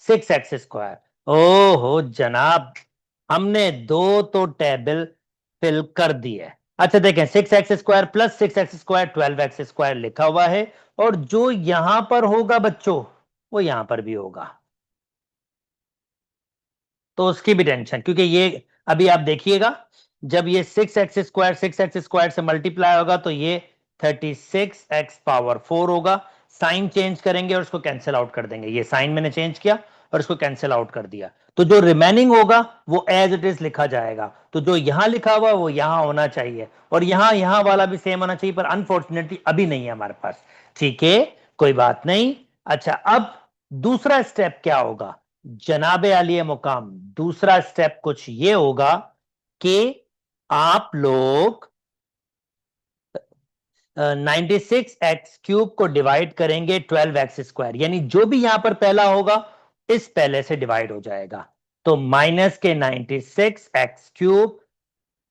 6x²। ओहो जनाब, हमने 2 तो टेबल फिल कर दी है। अच्छा देखें, 6x² प्लस 6x² 12x² लिखा हुआ है, और जो यहां पर होगा बच्चों वो यहां पर भी होगा, तो उसकी भी टेंशन, क्योंकि ये अभी आप देखिएगा जब ये 6x² से मल्टीप्लाई होगा तो ये 36x⁴ होगा। साइन चेंज करेंगे और उसको कैंसिल आउट कर देंगे, ये साइन मैंने चेंज किया और इसको कैंसिल आउट कर दिया, तो जो रिमेनिंग होगा वो एज इट इज लिखा जाएगा। तो जो यहां लिखा हुआ वो यहां होना चाहिए, और यहां यहां वाला भी सेम होना चाहिए, पर अनफॉर्चुनेटली अभी नहीं है हमारे पास। ठीक है, कोई बात नहीं। अच्छा, अब दूसरा स्टेप क्या होगा जनाबे आलिया मुकाम? दूसरा स्टेप कुछ ये होगा कि आप लोग 96x³ को डिवाइड करेंगे 12x², यानी जो भी यहां पर पहला होगा इस पहले से डिवाइड हो जाएगा। तो माइनस के 96x³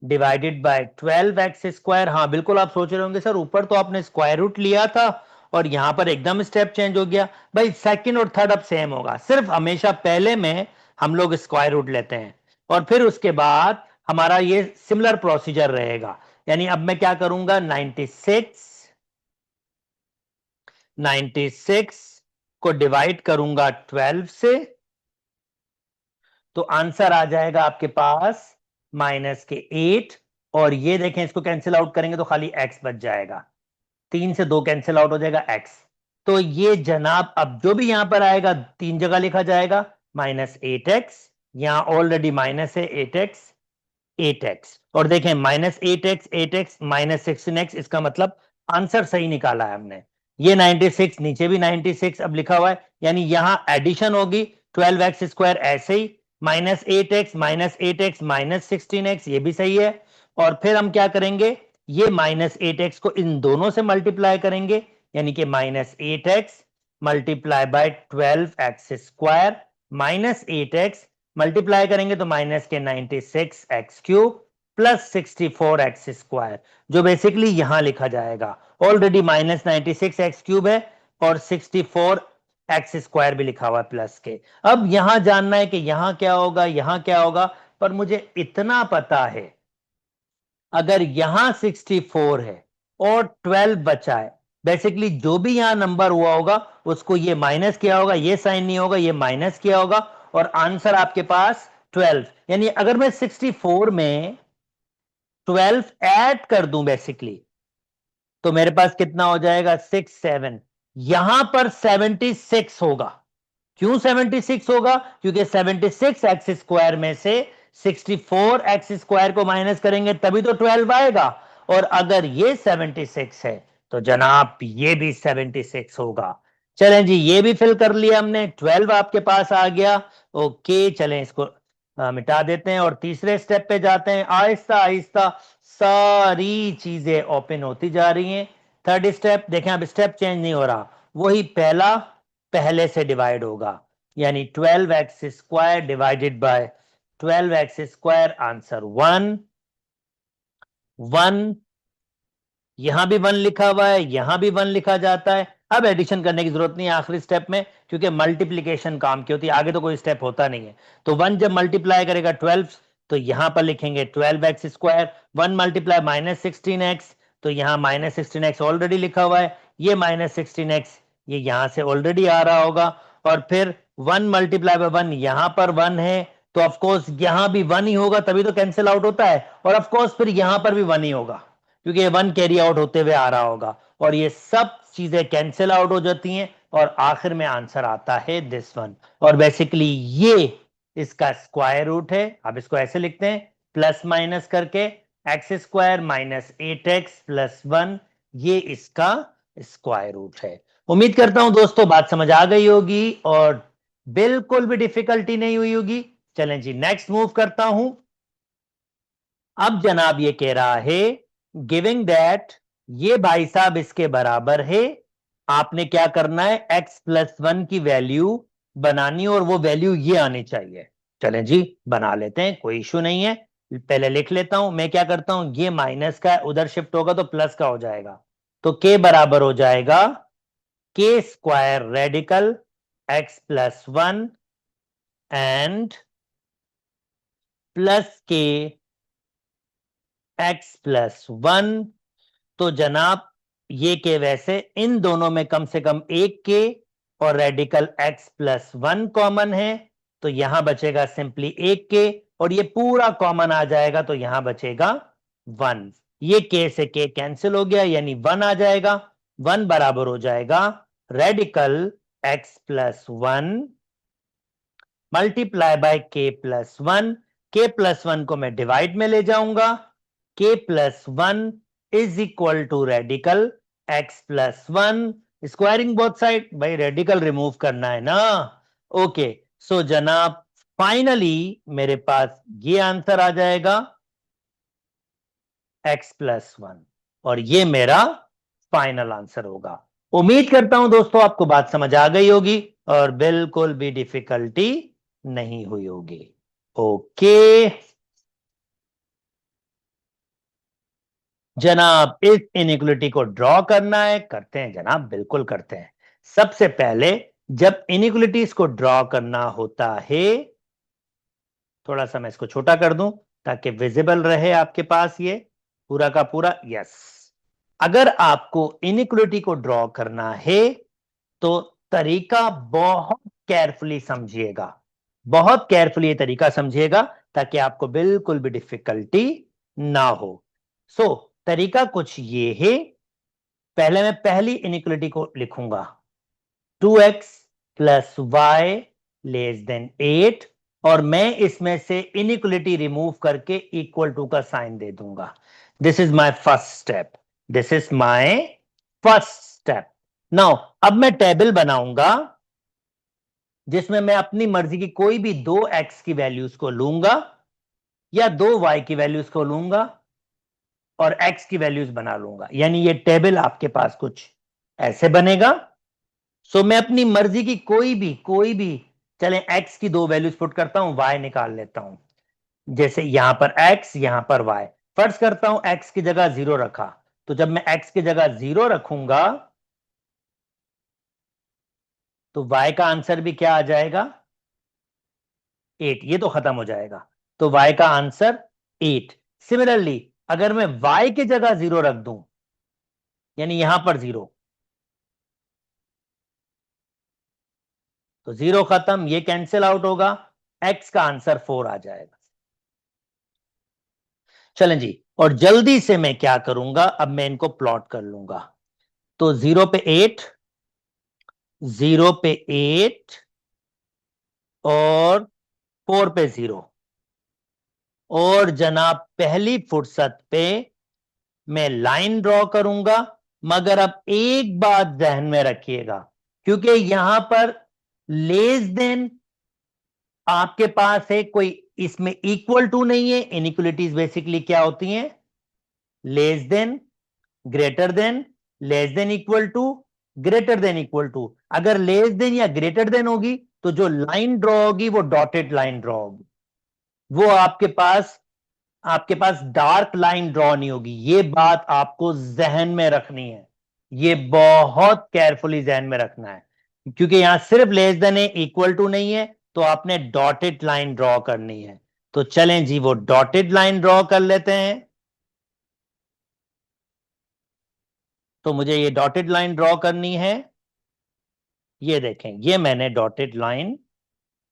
डिवाइडेड बाय 12x²। हाँ बिल्कुल, आप सोच रहे होंगे सर ऊपर तो आपने स्क्वायर रूट लिया था और यहां पर एकदम स्टेप चेंज हो गया। भाई सेकंड और थर्ड अब सेम होगा, सिर्फ हमेशा पहले में हम लोग स्क्वायर रूट लेते हैं और फिर उसके बाद हमारा ये सिमिलर प्रोसीजर रहेगा। यानी अब मैं क्या करूंगा, 96 को डिवाइड करूंगा 12 से, तो आंसर आ जाएगा आपके पास माइनस के 8, और ये देखें इसको कैंसिल आउट करेंगे तो खाली x बच जाएगा, 3 से 2 कैंसिल आउट हो जाएगा x। तो ये जनाब अब जो भी यहां पर आएगा 3 जगह लिखा जाएगा, -8x, यहां ऑलरेडी माइनस है 8x, 8x, और देखें -8x, 8x, -16x, इसका मतलब आंसर सही निकाला है हमने। ये 96, नीचे भी 96 अब लिखा हुआ है, यानी यहां एडिशन होगी 12x² ऐसे ही, -8x, -8x, -16x, ये भी सही है। और फिर हम क्या करेंगे, ये -8x को इन दोनों से मल्टीप्लाई करेंगे, यानी कि -8x multiply by 12x², -8x multiply करेंगे तो माइनस के 96x³ प्लस 64x², जो बेसिकली यहां लिखा जाएगा। ऑलरेडी -96x³ है और 64x² भी लिखा हुआ है प्लस के। अब यहां जानना है कि यहां क्या होगा, यहां क्या होगा, पर मुझे इतना पता है अगर यहां 64 है और 12 बचा है, बेसिकली जो भी यहां नंबर हुआ होगा उसको ये माइनस किया होगा, ये साइन नहीं होगा, ये माइनस किया होगा, और आंसर आपके पास 12। यानी अगर मैं 64 में 12 ऐड कर दूं बेसिकली, तो मेरे पास कितना हो जाएगा, 6 7, यहां पर 76 होगा। क्यों 76 होगा? क्योंकि 76 एक्स स्क्वायर में से 64 एक्स स्क्वायर को माइनस करेंगे तभी तो 12 आएगा। और अगर ये 76 है तो जनाब ये भी 76 होगा। चलें जी, ये भी फिल कर लिया हमने, 12 आपके पास आ गया। ओके, चलें इसको मिटा देते हैं और तीसरे स्टेप पे जाते हैं। आहिस्ता आहिस्ता सारी चीजें ओपन होती जा रही हैं। थर्ड स्टेप देखें, अब स्टेप चेंज नहीं हो रहा, वही पहला पहले से डिवाइड होगा, यानी 12 x square divided by 12 x square, answer 1 1। यहां भी 1 लिखा हुआ है, यहां भी 1 लिखा जाता है। अब एडिशन करने की जरूरत नहीं है आखिरी स्टेप में, क्योंकि मल्टीप्लीकेशन काम की होती है, आगे तो कोई स्टेप होता नहीं है। तो 1 जब मल्टीप्लाई करेगा 12, तो यहां पर लिखेंगे 12 x square. 1 multiply minus 16 x, तो यहां माइनस 16 एक्स ऑलरेडी लिखा हुआ है, ये माइनस 16 एक्स ये यहां से ऑलरेडी आ रहा होगा। और फिर 1 मल्टीप्लाई बाय 1, यहां पर 1 है, तो ऑफकोर्स यहां भी 1 ही होगा, तभी तो कैंसिल आउट होता है। और ऑफकोर्स फिर यहां पर भी 1 ही होगा, क्योंकि ये 1 कैरी आउट होते हुए आ रहा होगा। और ये सब चीजें कैंसिल आउट हो जाती हैं और आखिर में आंसर आता है दिस वन। और बेसिकली ये इसका स्क्वायर रूट है। अब इसको ऐसे लिखते हैं, प्लस माइनस करके x square minus 8x plus 1, ये इसका स्क्वायर रूट है। उम्मीद करता हूं दोस्तों बात समझ आ गई होगी और बिल्कुल भी डिफिकल्टी नहीं हुई होगी। चलें जी, नेक्स्ट मूव करता हूं। अब जनाब ये कह रहा है, गिविंग दैट ये भाई साहब इसके बराबर है, आपने क्या करना है, x प्लस 1 की वैल्यू बनानी और वो वैल्यू ये आनी चाहिए। चलें जी, बना लेते हैं, कोई इशू नहीं है। पहले लिख लेता हूं, मैं क्या करता हूं, ये माइनस का उधर शिफ्ट होगा तो प्लस का हो जाएगा। तो k बराबर हो जाएगा k square radical x plus 1 and plus k x plus 1। तो जनाब ये के वैसे इन दोनों में कम से कम एक के और रेडिकल x प्लस 1 कॉमन है, तो यहां बचेगा सिंपली एक के, और ये पूरा कॉमन आ जाएगा तो यहां बचेगा 1। ये के से के कैंसिल हो गया, यानी 1 आ जाएगा। 1 बराबर हो जाएगा radical x plus 1 multiply by के प्लस 1। के प्लस 1 को मैं डिवाइड में ले जाऊंगा, k plus 1 is equal to radical X plus 1, squaring both side, भाई रेडिकल रिमूव करना है ना। ओके, सो जनाब फाइनली मेरे पास ये आंसर आ जाएगा एक्स प्लस 1, और ये मेरा फाइनल आंसर होगा। उम्मीद करता हूं दोस्तों आपको बात समझ आ गई होगी और बिल्कुल भी डिफिकल्टी नहीं हुई होगी। ओके जनाब, इस इनइक्वलिटी को ड्रॉ करना है, करते हैं जनाब, बिल्कुल करते हैं। सबसे पहले जब इनइक्वलिटीज को ड्रॉ करना होता है, थोड़ा सा मैं इसको छोटा कर दूं ताकि विजिबल रहे आपके पास ये पूरा का पूरा। यस, अगर आपको इनइक्वलिटी को ड्रॉ करना है तो तरीका बहुत केयरफुली समझिएगा, बहुत केयरफुली ये तरीका समझिएगा ताकि आपको बिल्कुल भी डिफिकल्टी ना हो। सो तरीका कुछ ये है, पहले मैं पहली इनइक्वलिटी को लिखूंगा, 2x plus Y less then 8, और मैं इसमें से इनइक्वलिटी रिमूव करके इक्वल टू का साइन दे दूंगा। This is my first step, this is my first step. Now अब मैं टेबल बनाऊंगा जिसमें मैं अपनी मर्जी की कोई भी दो एक्स की वैल्यूज को लूंगा या दो वाई की वैल्यूज को लूंगा और एक्स की वैल्यूज बना लूंगा, यानी ये टेबल आपके पास कुछ ऐसे बनेगा। सो मैं अपनी मर्जी की कोई भी चलें एक्स की दो वैल्यूज पुट करता हूं, वाई निकाल लेता हूं। जैसे यहां पर एक्स, यहां पर वाई, फर्ज करता हूं एक्स की जगह 0 रखा, तो जब मैं एक्स की जगह 0 रखूंगा तो वाई का आंसर भी क्या आ जाएगा, 8, ये तो खत्म हो जाएगा, तो y का आंसर 8। सिमिलरली अगर मैं y की जगह 0 रख दूं, यानी यहां पर 0, तो 0 खत्म, ये कैंसिल आउट होगा, x का आंसर 4 आ जाएगा। चलें जी, और जल्दी से मैं क्या करूंगा, अब मैं इनको प्लॉट कर लूंगा। तो 0 पे 8, 0 पे 8 और 4 पे 0। और जनाब पहली फुर्सत पे मैं लाइन ड्रॉ करूंगा, मगर अब एक बात ध्यान में रखिएगा, क्योंकि यहां पर लेस देन आपके पास है, कोई इसमें इक्वल टू नहीं है। इनइक्वलिटीज बेसिकली क्या होती हैं? Less than, greater than, less than equal to, greater than equal to. अगर लेस देन या ग्रेटर देन होगी तो जो लाइन ड्रॉ होगी वो डॉटेड लाइन ड्रॉ होगी, वो आपके पास डार्क लाइन ड्रॉ नहीं होगी। ये बात आपको जहन में रखनी है, ये बहुत केयरफुली जहन में रखना है, क्योंकि यहां सिर्फ लेस देन है, इक्वल टू नहीं है, तो आपने डॉटेड लाइन ड्रॉ करनी है। तो चलें जी, वो डॉटेड लाइन ड्रॉ कर लेते हैं। तो मुझे ये डॉटेड लाइन ड्रॉ करनी है। ये देखें, ये मैंने डॉटेड लाइन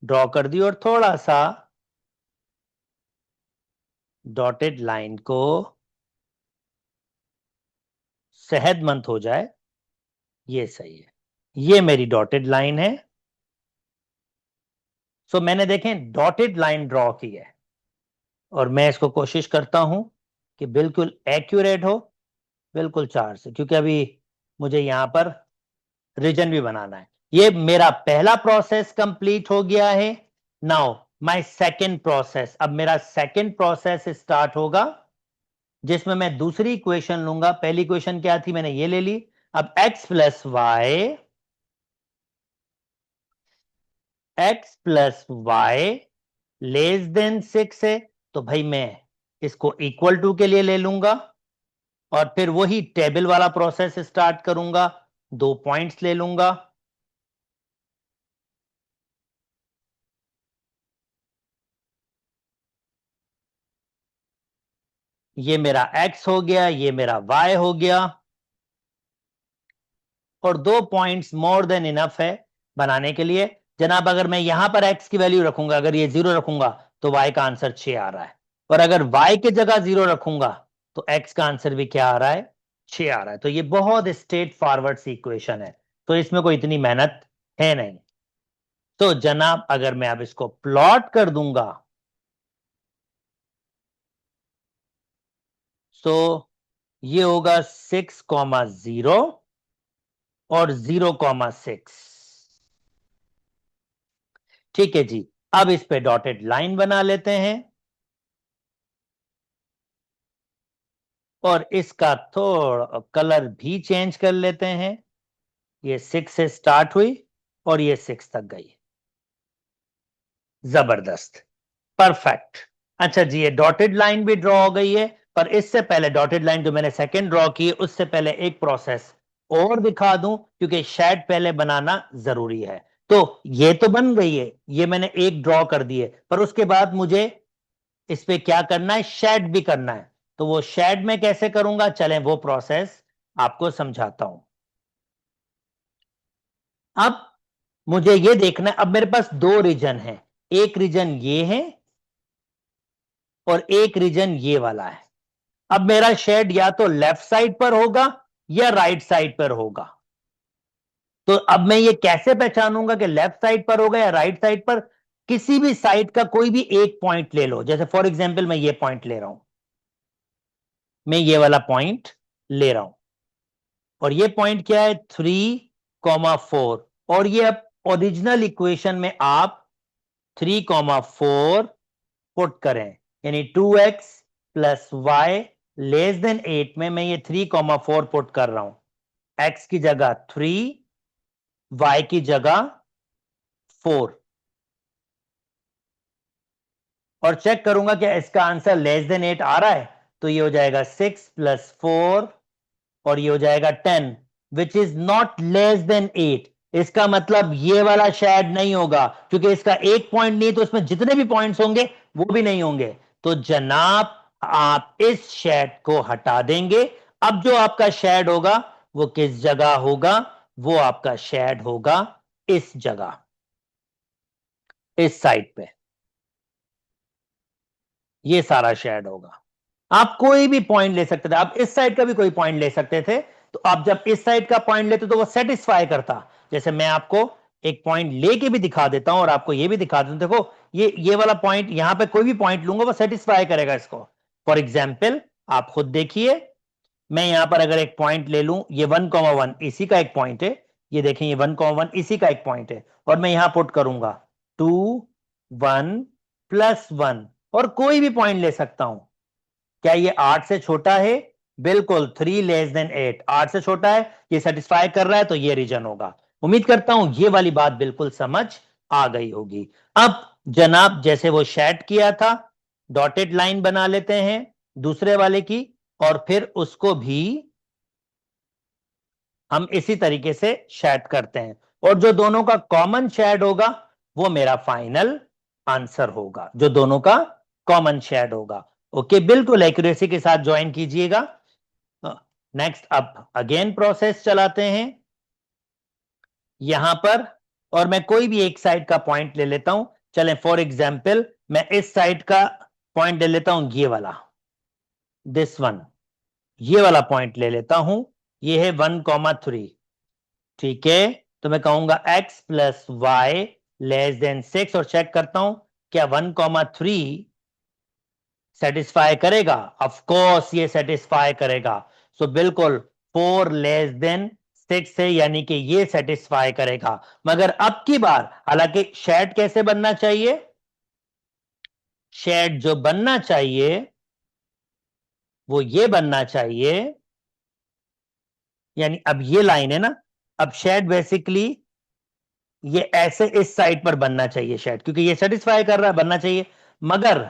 ड्रॉ कर दी, और थोड़ा सा डॉटेड लाइन को सेहतमंद हो जाए, ये सही है। ये मेरी डॉटेड लाइन है। सो मैंने देखें डॉटेड लाइन ड्रॉ की है, और मैं इसको कोशिश करता हूं कि बिल्कुल एक्यूरेट हो, बिल्कुल 4 से, क्योंकि अभी मुझे यहां पर रीजन भी बनाना है। ये मेरा पहला प्रोसेस कंप्लीट हो गया है। नाउ माय सेकंड प्रोसेस, अब मेरा सेकंड प्रोसेस स्टार्ट होगा, जिसमें मैं दूसरी इक्वेशन लूंगा। पहली इक्वेशन क्या थी? मैंने ये ले ली। अब x plus Y less than 6 है, तो भाई मैं इसको इक्वल टू के लिए ले लूंगा, और फिर वही टेबल वाला प्रोसेस स्टार्ट करूंगा। 2 पॉइंट्स ले लूंगा। ये मेरा x हो गया, ये मेरा y हो गया, और 2 पॉइंट्स मोर देन इनफ है बनाने के लिए। जनाब अगर मैं यहां पर x की वैल्यू रखूंगा, अगर ये 0 रखूंगा, तो y का आंसर 6 आ रहा है, और अगर y की जगह 0 रखूंगा तो x का आंसर भी क्या आ रहा है? 6 आ रहा है। तो ये बहुत स्ट्रेट फॉरवर्ड सी इक्वेशन है, तो इसमें कोई इतनी मेहनत है नहीं। तो जनाब अगर मैं अब इसको प्लॉट कर दूंगा, तो ये होगा 6,0 और 0,6। ठीक है जी। अब इस पे डॉटेड लाइन बना लेते हैं, और इसका थोड़ा कलर भी चेंज कर लेते हैं। ये 6 से स्टार्ट हुई और ये 6 तक गई। जबरदस्त, परफेक्ट। अच्छा जी, ये डॉटेड लाइन भी ड्रॉ हो गई है, पर इससे पहले डॉटेड लाइन जो मैंने सेकंड ड्रॉ की है, उससे पहले एक प्रोसेस और दिखा दूं, क्योंकि शेड पहले बनाना जरूरी है। तो ये तो बन गई है, ये मैंने एक ड्रॉ कर दी है, पर उसके बाद मुझे इस पे क्या करना है? शेड भी करना है। तो वो शेड में कैसे करूंगा, चलें वो प्रोसेस आपको समझाता हूं। अब मुझे ये देखना है, अब मेरे पास 2 रीजन है, एक रीजन ये है और एक रीजन ये वाला है। अब मेरा शेड या तो लेफ्ट साइड पर होगा या राइट साइड पर होगा। तो अब मैं ये कैसे पहचानूंगा कि लेफ्ट साइड पर होगा या राइट साइड पर? किसी भी साइड का कोई भी एक पॉइंट ले लो, जैसे फॉर एग्जांपल मैं ये पॉइंट ले रहा हूं, मैं ये वाला पॉइंट ले रहा हूं, और ये पॉइंट क्या है? 3,4। और ये अब ओरिजिनल इक्वेशन में आप 3,4 पुट करें, यानी 2x plus Y less then 8 में मैं ये 3,4 पुट कर रहा हूं। x की जगह 3, y की जगह 4, और चेक करूंगा कि इसका आंसर लेस देन 8 आ रहा है। तो ये हो जाएगा 6 प्लस 4, और ये हो जाएगा 10, which is not less than 8। इसका मतलब ये वाला शेड नहीं होगा, क्योंकि इसका एक पॉइंट नहीं है, तो इसमें जितने भी पॉइंट्स होंगे वो भी नहीं होंगे। तो जनाब आप इस शेड को हटा देंगे। अब जो आपका शेड होगा वो किस जगह होगा? वो आपका शेड होगा इस जगह, इस साइड पे, ये सारा शेड होगा। आप कोई भी पॉइंट ले सकते थे, आप इस साइड का भी कोई पॉइंट ले सकते थे। तो आप जब इस साइड का पॉइंट लेते तो वो सेटिस्फाई करता। जैसे मैं आपको एक पॉइंट लेके भी दिखा देता हूं और आपको ये भी दिखा देता हूं, देखो ये वाला पॉइंट, यहां पे कोई भी पॉइंट लूंगा वो सेटिस्फाई करेगा इसको। फॉर एग्जाम्पल आप खुद देखिए, मैं यहां पर अगर एक पॉइंट ले लूं, ये 1,1 इसी का एक पॉइंट है, ये देखें ये 1,1 इसी का एक पॉइंट है, और मैं यहां पुट करूंगा 2 1 +1 और कोई भी पॉइंट ले सकता हूं। क्या ये 8 से छोटा है? बिल्कुल, 3 लेस देन 8, 8 से छोटा है, ये सेटिस्फाई कर रहा है तो ये रीजन होगा। उम्मीद करता हूं ये वाली बात बिल्कुल समझ आ गई होगी। अब जनाब जैसे वो शेड किया था, डॉटेड लाइन बना लेते हैं दूसरे वाले की, और फिर उसको भी हम इसी तरीके से शेड करते हैं, और जो दोनों का कॉमन शेड होगा वो मेरा फाइनल आंसर होगा, जो दोनों का कॉमन शेड होगा। ओके, बिल्कुल एक्यूरेसी के साथ ज्वाइन कीजिएगा। नेक्स्ट अब अगेन प्रोसेस चलाते हैं यहां पर, और मैं कोई भी एक साइड का पॉइंट ले लेता हूं। चलें फॉर एग्जांपल मैं इस साइड का पॉइंट ले लेता हूं, ये वाला, दिस वन, ये वाला पॉइंट ले लेता हूं, ये है 1,3। ठीक है, तो मैं कहूंगा x + y < 6 और चेक करता हूं क्या 1,3 सेटिस्फाई करेगा। ऑफ कोर्स ये सेटिस्फाई करेगा। सो बिल्कुल 4 < 6 है, यानी कि ये सेटिस्फाई करेगा। मगर अब की बार, हालांकि शेड कैसे बनना चाहिए, शेड जो बनना चाहिए वो ये बनना चाहिए, यानी अब ये लाइन है ना, अब शेड बेसिकली ये ऐसे इस साइड पर बनना चाहिए शेड, क्योंकि ये सेटिस्फाई कर रहा है, बनना चाहिए। मगर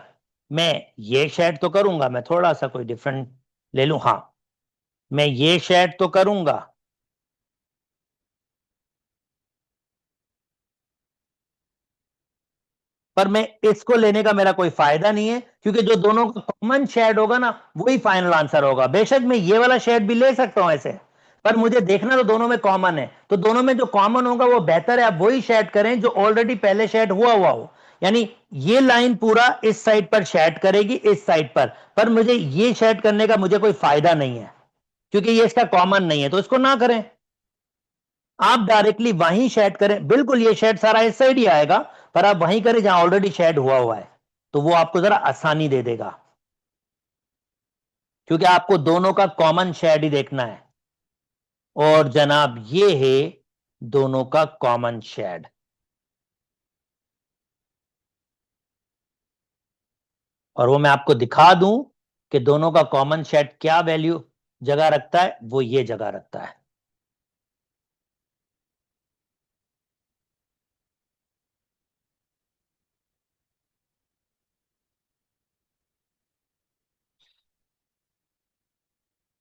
मैं ये शेड तो करूंगा, मैं थोड़ा सा कोई डिफरेंट ले लूं, हां मैं ये शेड तो करूंगा, पर मैं इसको लेने का मेरा कोई फायदा नहीं है, क्योंकि जो दोनों का कॉमन शेड होगा ना वही फाइनल आंसर होगा। बेशक मैं ये वाला शेड भी ले सकता हूं ऐसे, पर मुझे देखना तो दोनों में कॉमन है, तो दोनों में जो कॉमन होगा वो बेहतर है आप वही शेड करें जो ऑलरेडी पहले शेड हुआ हुआ हो। यानी ये लाइन पूरा इस साइड पर शेड करेगी, इस साइड पर मुझे ये शेड करने का मुझे कोई फायदा नहीं है, क्योंकि ये इसका कॉमन नहीं है, तो इसको ना करें। आप डायरेक्टली वहीं शेड करें, बिल्कुल ये शेड सारा इस साइड ही आएगा, पर आप वहीं करें जहां ऑलरेडी शेड हुआ हुआ है, तो वो आपको जरा आसानी दे देगा, क्योंकि आपको दोनों का कॉमन शेड ही देखना है। और जनाब ये है दोनों का कॉमन शेड। और वो मैं आपको दिखा दूं कि दोनों का कॉमन शेड क्या वैल्यू जगह रखता है, वो ये जगह रखता है।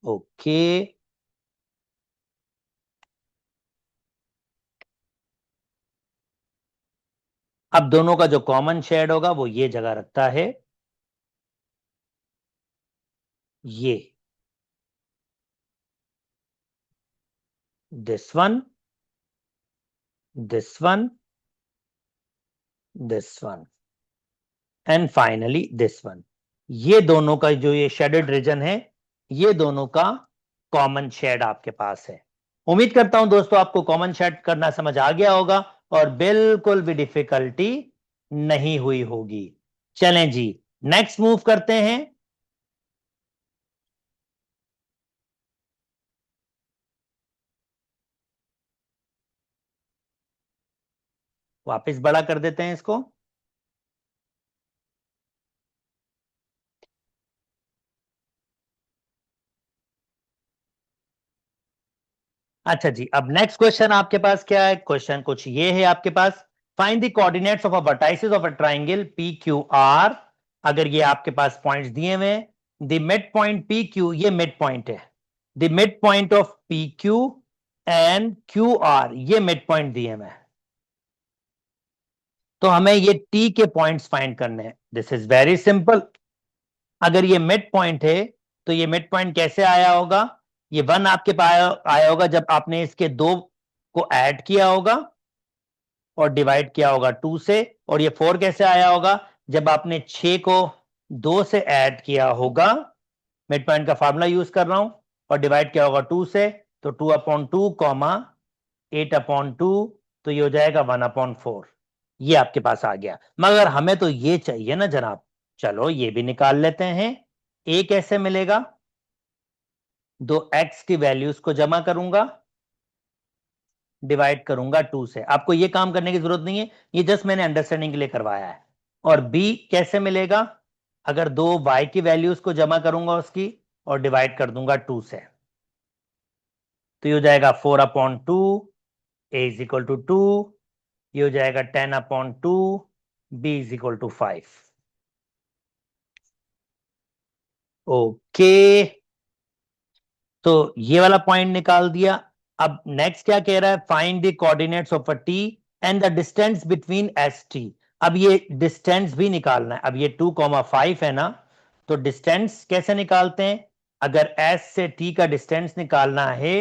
ओके, अब दोनों का जो कॉमन शेड होगा वो ये जगह रखता है, ये this one, this one, this one, and finally this one. ये दोनों का जो ये शेडेड रीजन है, ये दोनों का कॉमन शेड आपके पास है। उम्मीद करता हूं दोस्तों आपको कॉमन शेड करना समझ आ गया होगा और बिल्कुल भी डिफिकल्टी नहीं हुई होगी। चलें जी, नेक्स्ट मूव करते हैं। वापस बड़ा कर देते हैं इसको। अच्छा जी, अब नेक्स्ट क्वेश्चन आपके पास क्या है? क्वेश्चन कुछ ये है आपके पास, find the coordinates of a vertices of a triangle P Q R. अगर ये आपके पास पॉइंट्स दिए हुए हैं, the mid point P Q, ये मिड पॉइंट है, the mid point of P Q and Q R, ये मिड पॉइंट दिए हुए हैं, तो हमें ये टी के पॉइंट्स फाइंड करने हैं। This is very simple. अगर ये मिड पॉइंट है तो ये मिड पॉइंट कैसे आया होगा? ये 1 आपके पास आया होगा जब आपने इसके दो को ऐड किया होगा और डिवाइड किया होगा 2 से, और ये 4 कैसे आया होगा? जब आपने 6 को 2 से ऐड किया होगा, मिड पॉइंट का फार्मूला यूज कर रहा हूं, और डिवाइड किया होगा 2 से, तो 2/2 कॉमा 8/2, तो ये हो जाएगा 1/4। ये आपके पास आ गया, मगर हमें तो ये चाहिए ना जनाब। चलो ये भी निकाल लेते हैं। ए कैसे मिलेगा? दो एक्स की वैल्यूज को जमा करूंगा, डिवाइड करूंगा 2 से। आपको ये काम करने की जरूरत नहीं है, ये जस्ट मैंने अंडरस्टैंडिंग के लिए करवाया है। और बी कैसे मिलेगा? अगर दो y की वैल्यूज को जमा करूंगा उसकी और डिवाइड कर दूंगा 2 से, तो ये हो जाएगा 4/2, a इज इक्वल टू 2। ये हो जाएगा 10/2, b is equal to 5। Okay, तो ये वाला पॉइंट निकाल दिया। अब नेक्स्ट क्या कह रहा है? Find the coordinates of a T and the distance between S T. अब ये डिस्टेंस भी निकालना है। अब ये 2,5 है ना, तो डिस्टेंस कैसे निकालते हैं? अगर एस से टी का डिस्टेंस निकालना है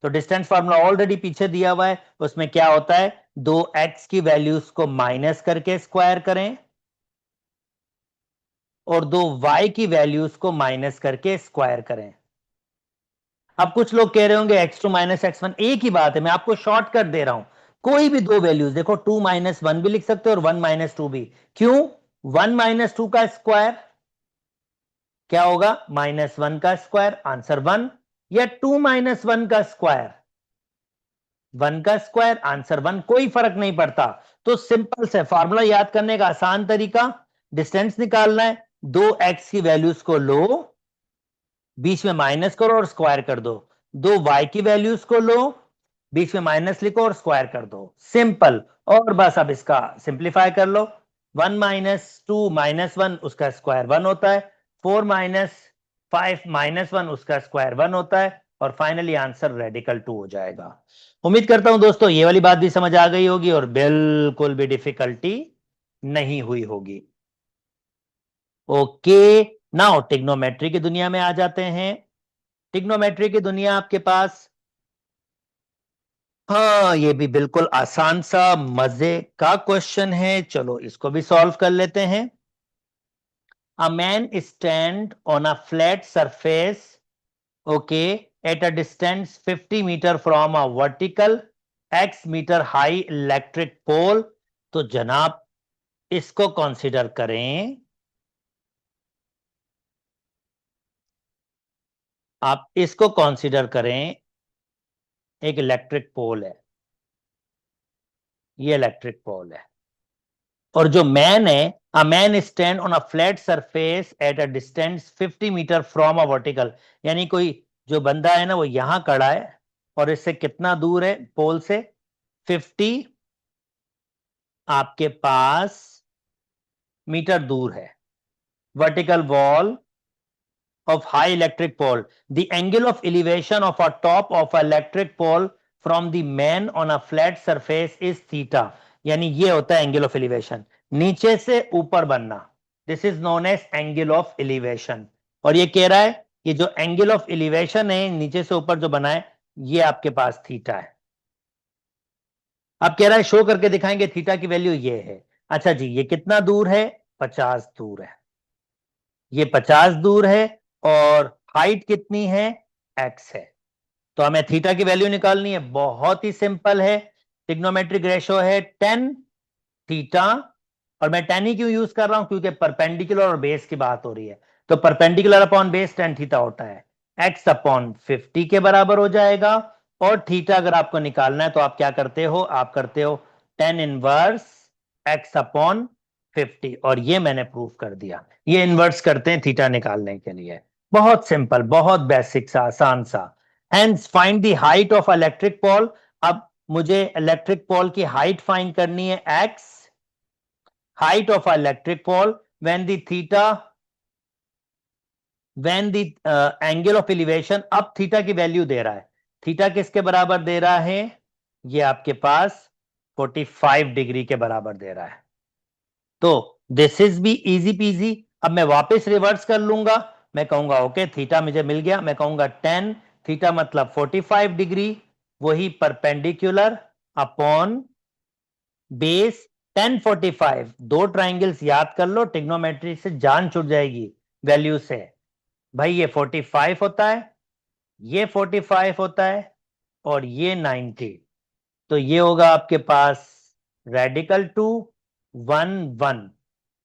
तो डिस्टेंस फार्मूला ऑलरेडी पीछे दिया हुआ है। उसमें क्या होता है? दो एक्स की वैल्यूज को माइनस करके स्क्वायर करें और दो वाई की वैल्यूज को माइनस करके स्क्वायर करें। अब कुछ लोग कह रहे होंगे x2 माइनस x1, एक ही बात है, मैं आपको शॉर्टकट दे रहा हूं। कोई भी दो वैल्यूज देखो, 2 माइनस 1 भी लिख सकते हो और 1 माइनस 2 भी। क्यों? 1 माइनस 2 का स्क्वायर क्या होगा? -1 का स्क्वायर, आंसर 1। या 2 माइनस 1 का स्क्वायर, 1 का स्क्वायर, आंसर 1। कोई फर्क नहीं पड़ता। तो सिंपल से फॉर्मूला याद करने का आसान तरीका, डिस्टेंस निकालना है, दो एक्स की वैल्यूज को लो, बीच में माइनस करो और स्क्वायर कर दो। दो y की वैल्यूज को लो, बीच में माइनस लिखो और स्क्वायर कर दो। सिंपल। और बस अब इसका सिंप्लीफाई कर लो। 1 माइनस 2 माइनस 1, उसका स्क्वायर 1 होता है। 4 माइनस 5 माइनस 1, उसका स्क्वायर 1 होता है। और फाइनली आंसर रेडिकल 2 हो जाएगा। उम्मीद करता हूं दोस्तों ये वाली बात भी समझ आ गई होगी और बिल्कुल भी डिफिकल्टी नहीं हुई होगी। ओके, नाउ टिग्नोमेट्री की दुनिया में आ जाते हैं। टिग्नोमेट्री की दुनिया आपके पास, हाँ ये भी बिल्कुल आसान सा मजे का क्वेश्चन है। चलो इसको भी सॉल्व कर लेते हैं। A man stand on a flat surface, okay, at a distance 50 metre from a vertical x metre high electric pole. तो जनाब इसको कंसीडर करें, आप इसको कंसीडर करें, एक इलेक्ट्रिक पोल है, ये इलेक्ट्रिक पोल है। और जो मैन है, a man stand on a flat surface at a distance 50 metre from a vertical, यानी कोई जो बंदा है ना वो यहां खड़ा है और इससे कितना दूर है पोल से? 50 आपके पास मीटर दूर है। Vertical wall of high electric pole. The angle of elevation of a top of a electric pole from the man on a flat surface is theta. यानी ये होता है एंगल ऑफ एलिवेशन, नीचे से ऊपर बनना। This is known as angle of elevation. और ये कह रहा है कि जो एंगल ऑफ एलिवेशन है नीचे से ऊपर जो बना है, ये आपके पास थीटा है। अब कह रहा है शो करके दिखाएंगे थीटा की वैल्यू ये है। अच्छा जी, ये कितना दूर है? 50 दूर है। ये 50 दूर है और हाइट कितनी है? x है। तो हमें थीटा की वैल्यू निकालनी है, बहुत ही सिंपल है। ट्रिग्नोमेट्रिक रेशो है 10 थीटा। और मैं 10 ही क्यों यूज कर रहा हूं? क्योंकि परपेंडिकुलर और बेस की बात हो रही है। तो परपेंडिकुलर अपॉन बेस 10 थीटा होता है, x/50 के बराबर हो जाएगा। और थीटा अगर आपको निकालना है तो आप क्या करते हो? आप करते हो 10 इनवर्स x/50, और ये मैंने प्रूव कर दिया। ये इन्वर्स करते हैं थीटा निकालने के लिए। बहुत सिंपल, बहुत बेसिक सा, आसान सा। Hence find the height of electric pole. अब मुझे इलेक्ट्रिक पोल की हाइट फाइंड करनी है, x, height of an electric pole when the theta, when the angle of elevation, अब थीटा की वैल्यू दे रहा है। थीटा किसके बराबर दे रहा है? ये आपके पास 45 डिग्री के बराबर दे रहा है। तो दिस इज भी इजी पीजी। अब मैं वापस रिवर्स कर लूंगा, मैं कहूंगा ओके थीटा मुझे मिल गया, मैं कहूंगा 10 थीटा मतलब 45 डिग्री, वही परपेंडिकुलर अपॉन बेस 1045। दो ट्राइंगल्स याद कर लो, टिग्नोमेट्री से जान छूट जाएगी वैल्यू से। भाई ये 45 होता है, ये 45 होता है और ये 90। तो ये होगा आपके पास रेडिकल 2 1 1।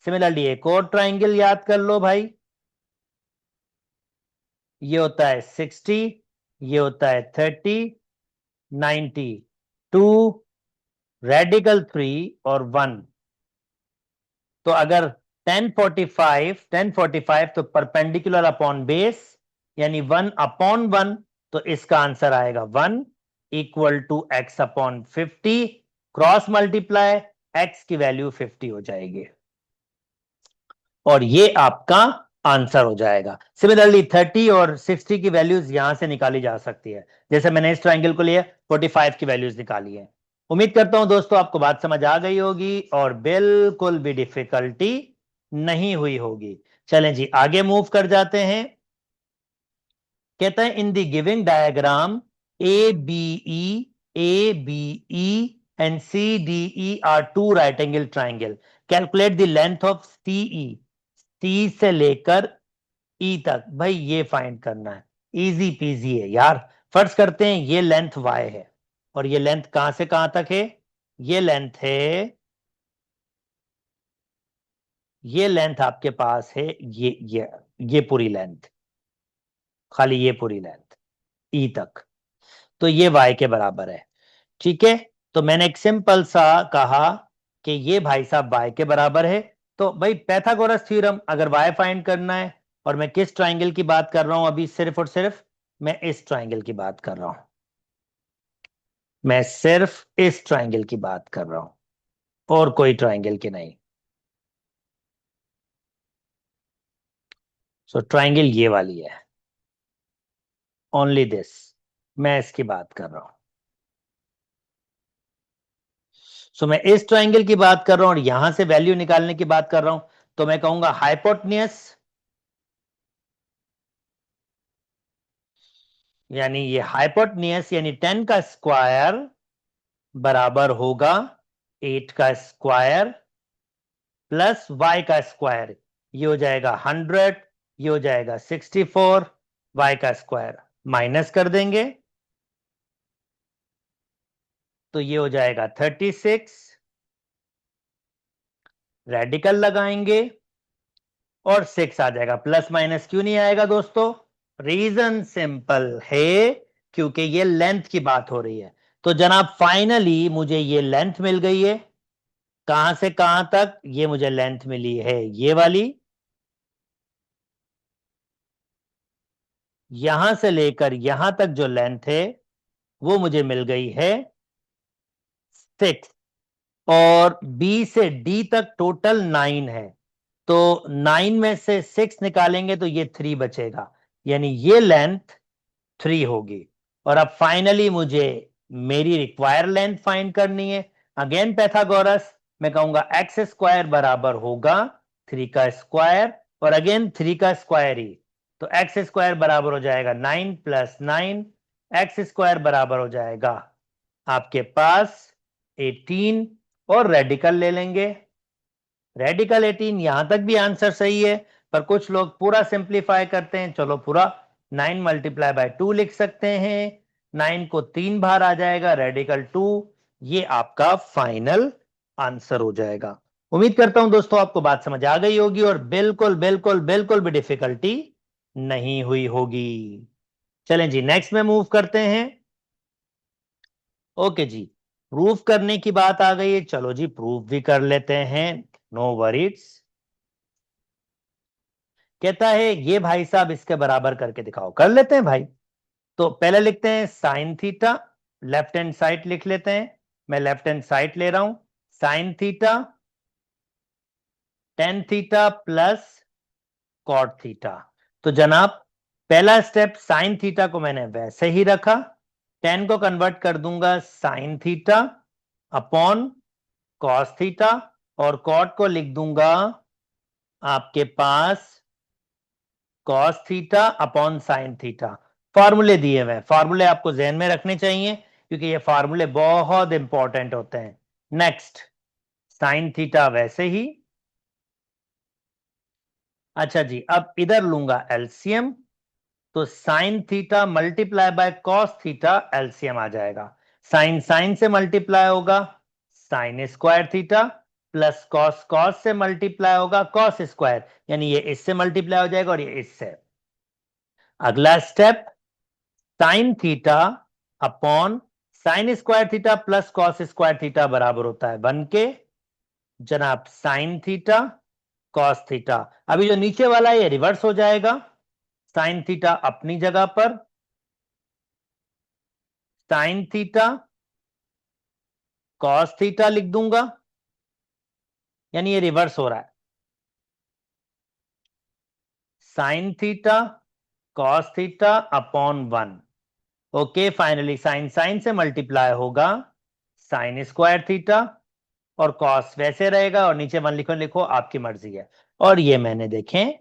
सिमिलरली एक और ट्राइंगल याद कर लो भाई, ये होता है 60, ये होता है 30, 90, 2 रेडिकल 3 और 1। तो अगर 1045 तो परपेंडिकुलर अपॉन बेस यानी 1 अपॉन 1, तो इसका आंसर आएगा 1 equal to x upon 50, cross multiply x की वैल्यू 50 हो जाएगी और ये आपका आंसर हो जाएगा। सिमिलरली 30 और 60 की वैल्यूज यहां से निकाली जा सकती है, जैसे मैंने इस ट्राइंगल को लिया 45 की वैल्यूज निकाली है। उम्मीद करता हूं दोस्तों आपको बात समझ आ गई होगी और बिल्कुल भी डिफिकल्टी नहीं हुई होगी। चलें जी आगे मूव कर जाते हैं। कहता है in the giving diagram ABE and CDE are two right angle triangle. Calculate the length of CE. C से लेकर E तक, भाई ये फाइंड करना है, इजी पीजी है यार। फर्ज करते हैं ये लेंथ Y है और ये लेंथ कहां से कहां तक है, ये लेंथ है, ये लेंथ आपके पास है, ये पूरी लेंथ, खाली ये पूरी लेंथ E तक, तो ये Y के बराबर है। ठीक है, तो मैंने एक सिंपल सा कहा कि ये भाई साहब Y के बराबर है। तो भाई पैथागोरस थ्योरम अगर Y फाइंड करना है, और मैं किस ट्राइंगल की बात कर रहा हूं अभी, सिर्फ और सिर्फ मैं इस ट्राइंगल की बात कर रहा हूं, मैं सिर्फ इस ट्राइंगल की बात कर रहा हूं और कोई ट्राइंगल की नहीं। सो ट्राइंगल ये वाली है, ओनली दिस, मैं इसकी बात कर रहा हूं। सो मैं इस ट्राइंगल की बात कर रहा हूं और यहां से वैल्यू निकालने की बात कर रहा हूं, तो मैं कहूंगा हाइपोटेन्यूस, यानी ये हाइपोटेन्यूस यानी 10 का स्क्वायर बराबर होगा 8 का स्क्वायर प्लस y का स्क्वायर, ये हो जाएगा 100, ये हो जाएगा 64, y का स्क्वायर माइनस कर देंगे तो ये हो जाएगा 36, रेडिकल लगाएंगे और 6 आ जाएगा। प्लस माइनस क्यों नहीं आएगा दोस्तों, रीजन सिंपल है, क्योंकि ये लेंथ की बात हो रही है। तो जनाब फाइनली मुझे ये लेंथ मिल गई है, कहां से कहां तक, ये मुझे लेंथ मिली है ये वाली, यहां से लेकर यहां तक जो लेंथ है वो मुझे मिल गई है 6, और बी से डी तक टोटल 9 है, तो 9 में से 6 निकालेंगे तो ये 3 बचेगा, यानी ये लेंथ 3 होगी। और अब फाइनली मुझे मेरी रिक्वायर लेंथ फाइंड करनी है। अगेन पैथागोरस, मैं कहूंगा एक्स स्क्वायर बराबर होगा 3 का स्क्वायर और अगेन 3 का स्क्वायर ही, तो एक्स स्क्वायर बराबर हो जाएगा 9 प्लस 9, एक्स स्क्वायर बराबर हो जाएगा आपके पास 18, और रेडिकल ले लेंगे, रेडिकल 18, यहां तक भी आंसर सही है, पर कुछ लोग पूरा सिंप्लीफाई करते हैं, चलो पूरा 9 मल्टीप्लाई बाय 2 लिख सकते हैं, 9 को 3 बार आ जाएगा, रेडिकल 2, ये आपका फाइनल आंसर हो जाएगा। उम्मीद करता हूं दोस्तों आपको बात समझ आ गई होगी और बिल्कुल बिल्कुल बिल्कुल भी डिफिकल्टी नहीं हुई होगी। चलें जी नेक्स्ट में मूव करते हैं। ओके जी, प्रूफ करने की बात आ गई है, चलो जी प्रूफ भी कर लेते हैं, नो वरीज। कहता है ये भाई साहब इसके बराबर करके दिखाओ, कर लेते हैं भाई। तो पहले लिखते हैं sine theta, left hand side लिख लेते हैं, मैं लेफ्ट हैंड साइड ले रहा हूं, sine theta tan theta plus cot theta. तो जनाब पहला स्टेप साइन थीटा को मैंने वैसे ही रखा, टेन को कन्वर्ट कर दूंगा sine theta upon cos theta, और कॉट को लिख दूंगा आपके पास cos theta upon sine theta. फार्मूले दिए हुए, फार्मूले आपको जहन में रखने चाहिए क्योंकि ये फार्मूले बहुत इंपॉर्टेंट होते हैं। नेक्स्ट साइन थीटा वैसे ही, अच्छा जी अब इधर लूंगा एलसीएम, तो sine theta multiply by cos theta LCM आ जाएगा। साइन साइन से मल्टीप्लाई होगा sine square theta, plus cos cos से मल्टीप्लाई होगा कॉस स्क्वायर, यानी ये इससे मल्टीप्लाई हो जाएगा और ये इससे। अगला step, sign theta upon sign square theta plus cos square theta बराबर होता है 1 के जनाब साइन थीटा कॉस थीटा। अभी जो नीचे वाला है ये रिवर्स हो जाएगा, साइन थीटा अपनी जगह पर, साइन थीटा कॉस थीटा लिख दूंगा, यानी ये रिवर्स हो रहा है, sine theta cos theta upon 1। Okay, finally sine sine से मल्टीप्लाई होगा साइन स्क्वायर थीटा और कॉस वैसे रहेगा और नीचे 1 लिखो लिखो आपकी मर्जी है। और ये मैंने देखें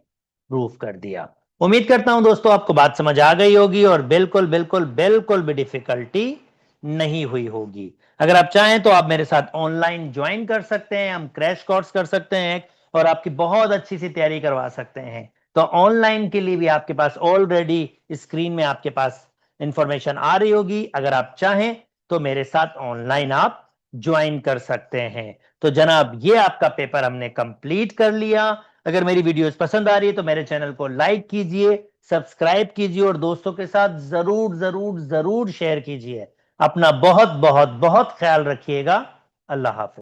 प्रूफ कर दिया। उम्मीद करता हूं दोस्तों आपको बात समझ आ गई होगी और बिल्कुल बिल्कुल बिल्कुल भी डिफिकल्टी नहीं हुई होगी। अगर आप चाहें तो आप मेरे साथ ऑनलाइन ज्वाइन कर सकते हैं, हम क्रैश कोर्स कर सकते हैं और आपकी बहुत अच्छी सी तैयारी करवा सकते हैं। तो ऑनलाइन के लिए भी आपके पास ऑलरेडी स्क्रीन में आपके पास इंफॉर्मेशन आ रही होगी, अगर आप चाहें तो मेरे साथ ऑनलाइन आप ज्वाइन कर सकते हैं। तो जनाब ये आपका पेपर हमने कंप्लीट कर लिया। अगर मेरी वीडियोस पसंद आ रही है तो मेरे चैनल को लाइक कीजिए, सब्सक्राइब कीजिए और दोस्तों के साथ जरूर जरूर जरूर शेयर कीजिए। अपना बहुत बहुत बहुत ख्याल रखिएगा। अल्लाह हाफिज।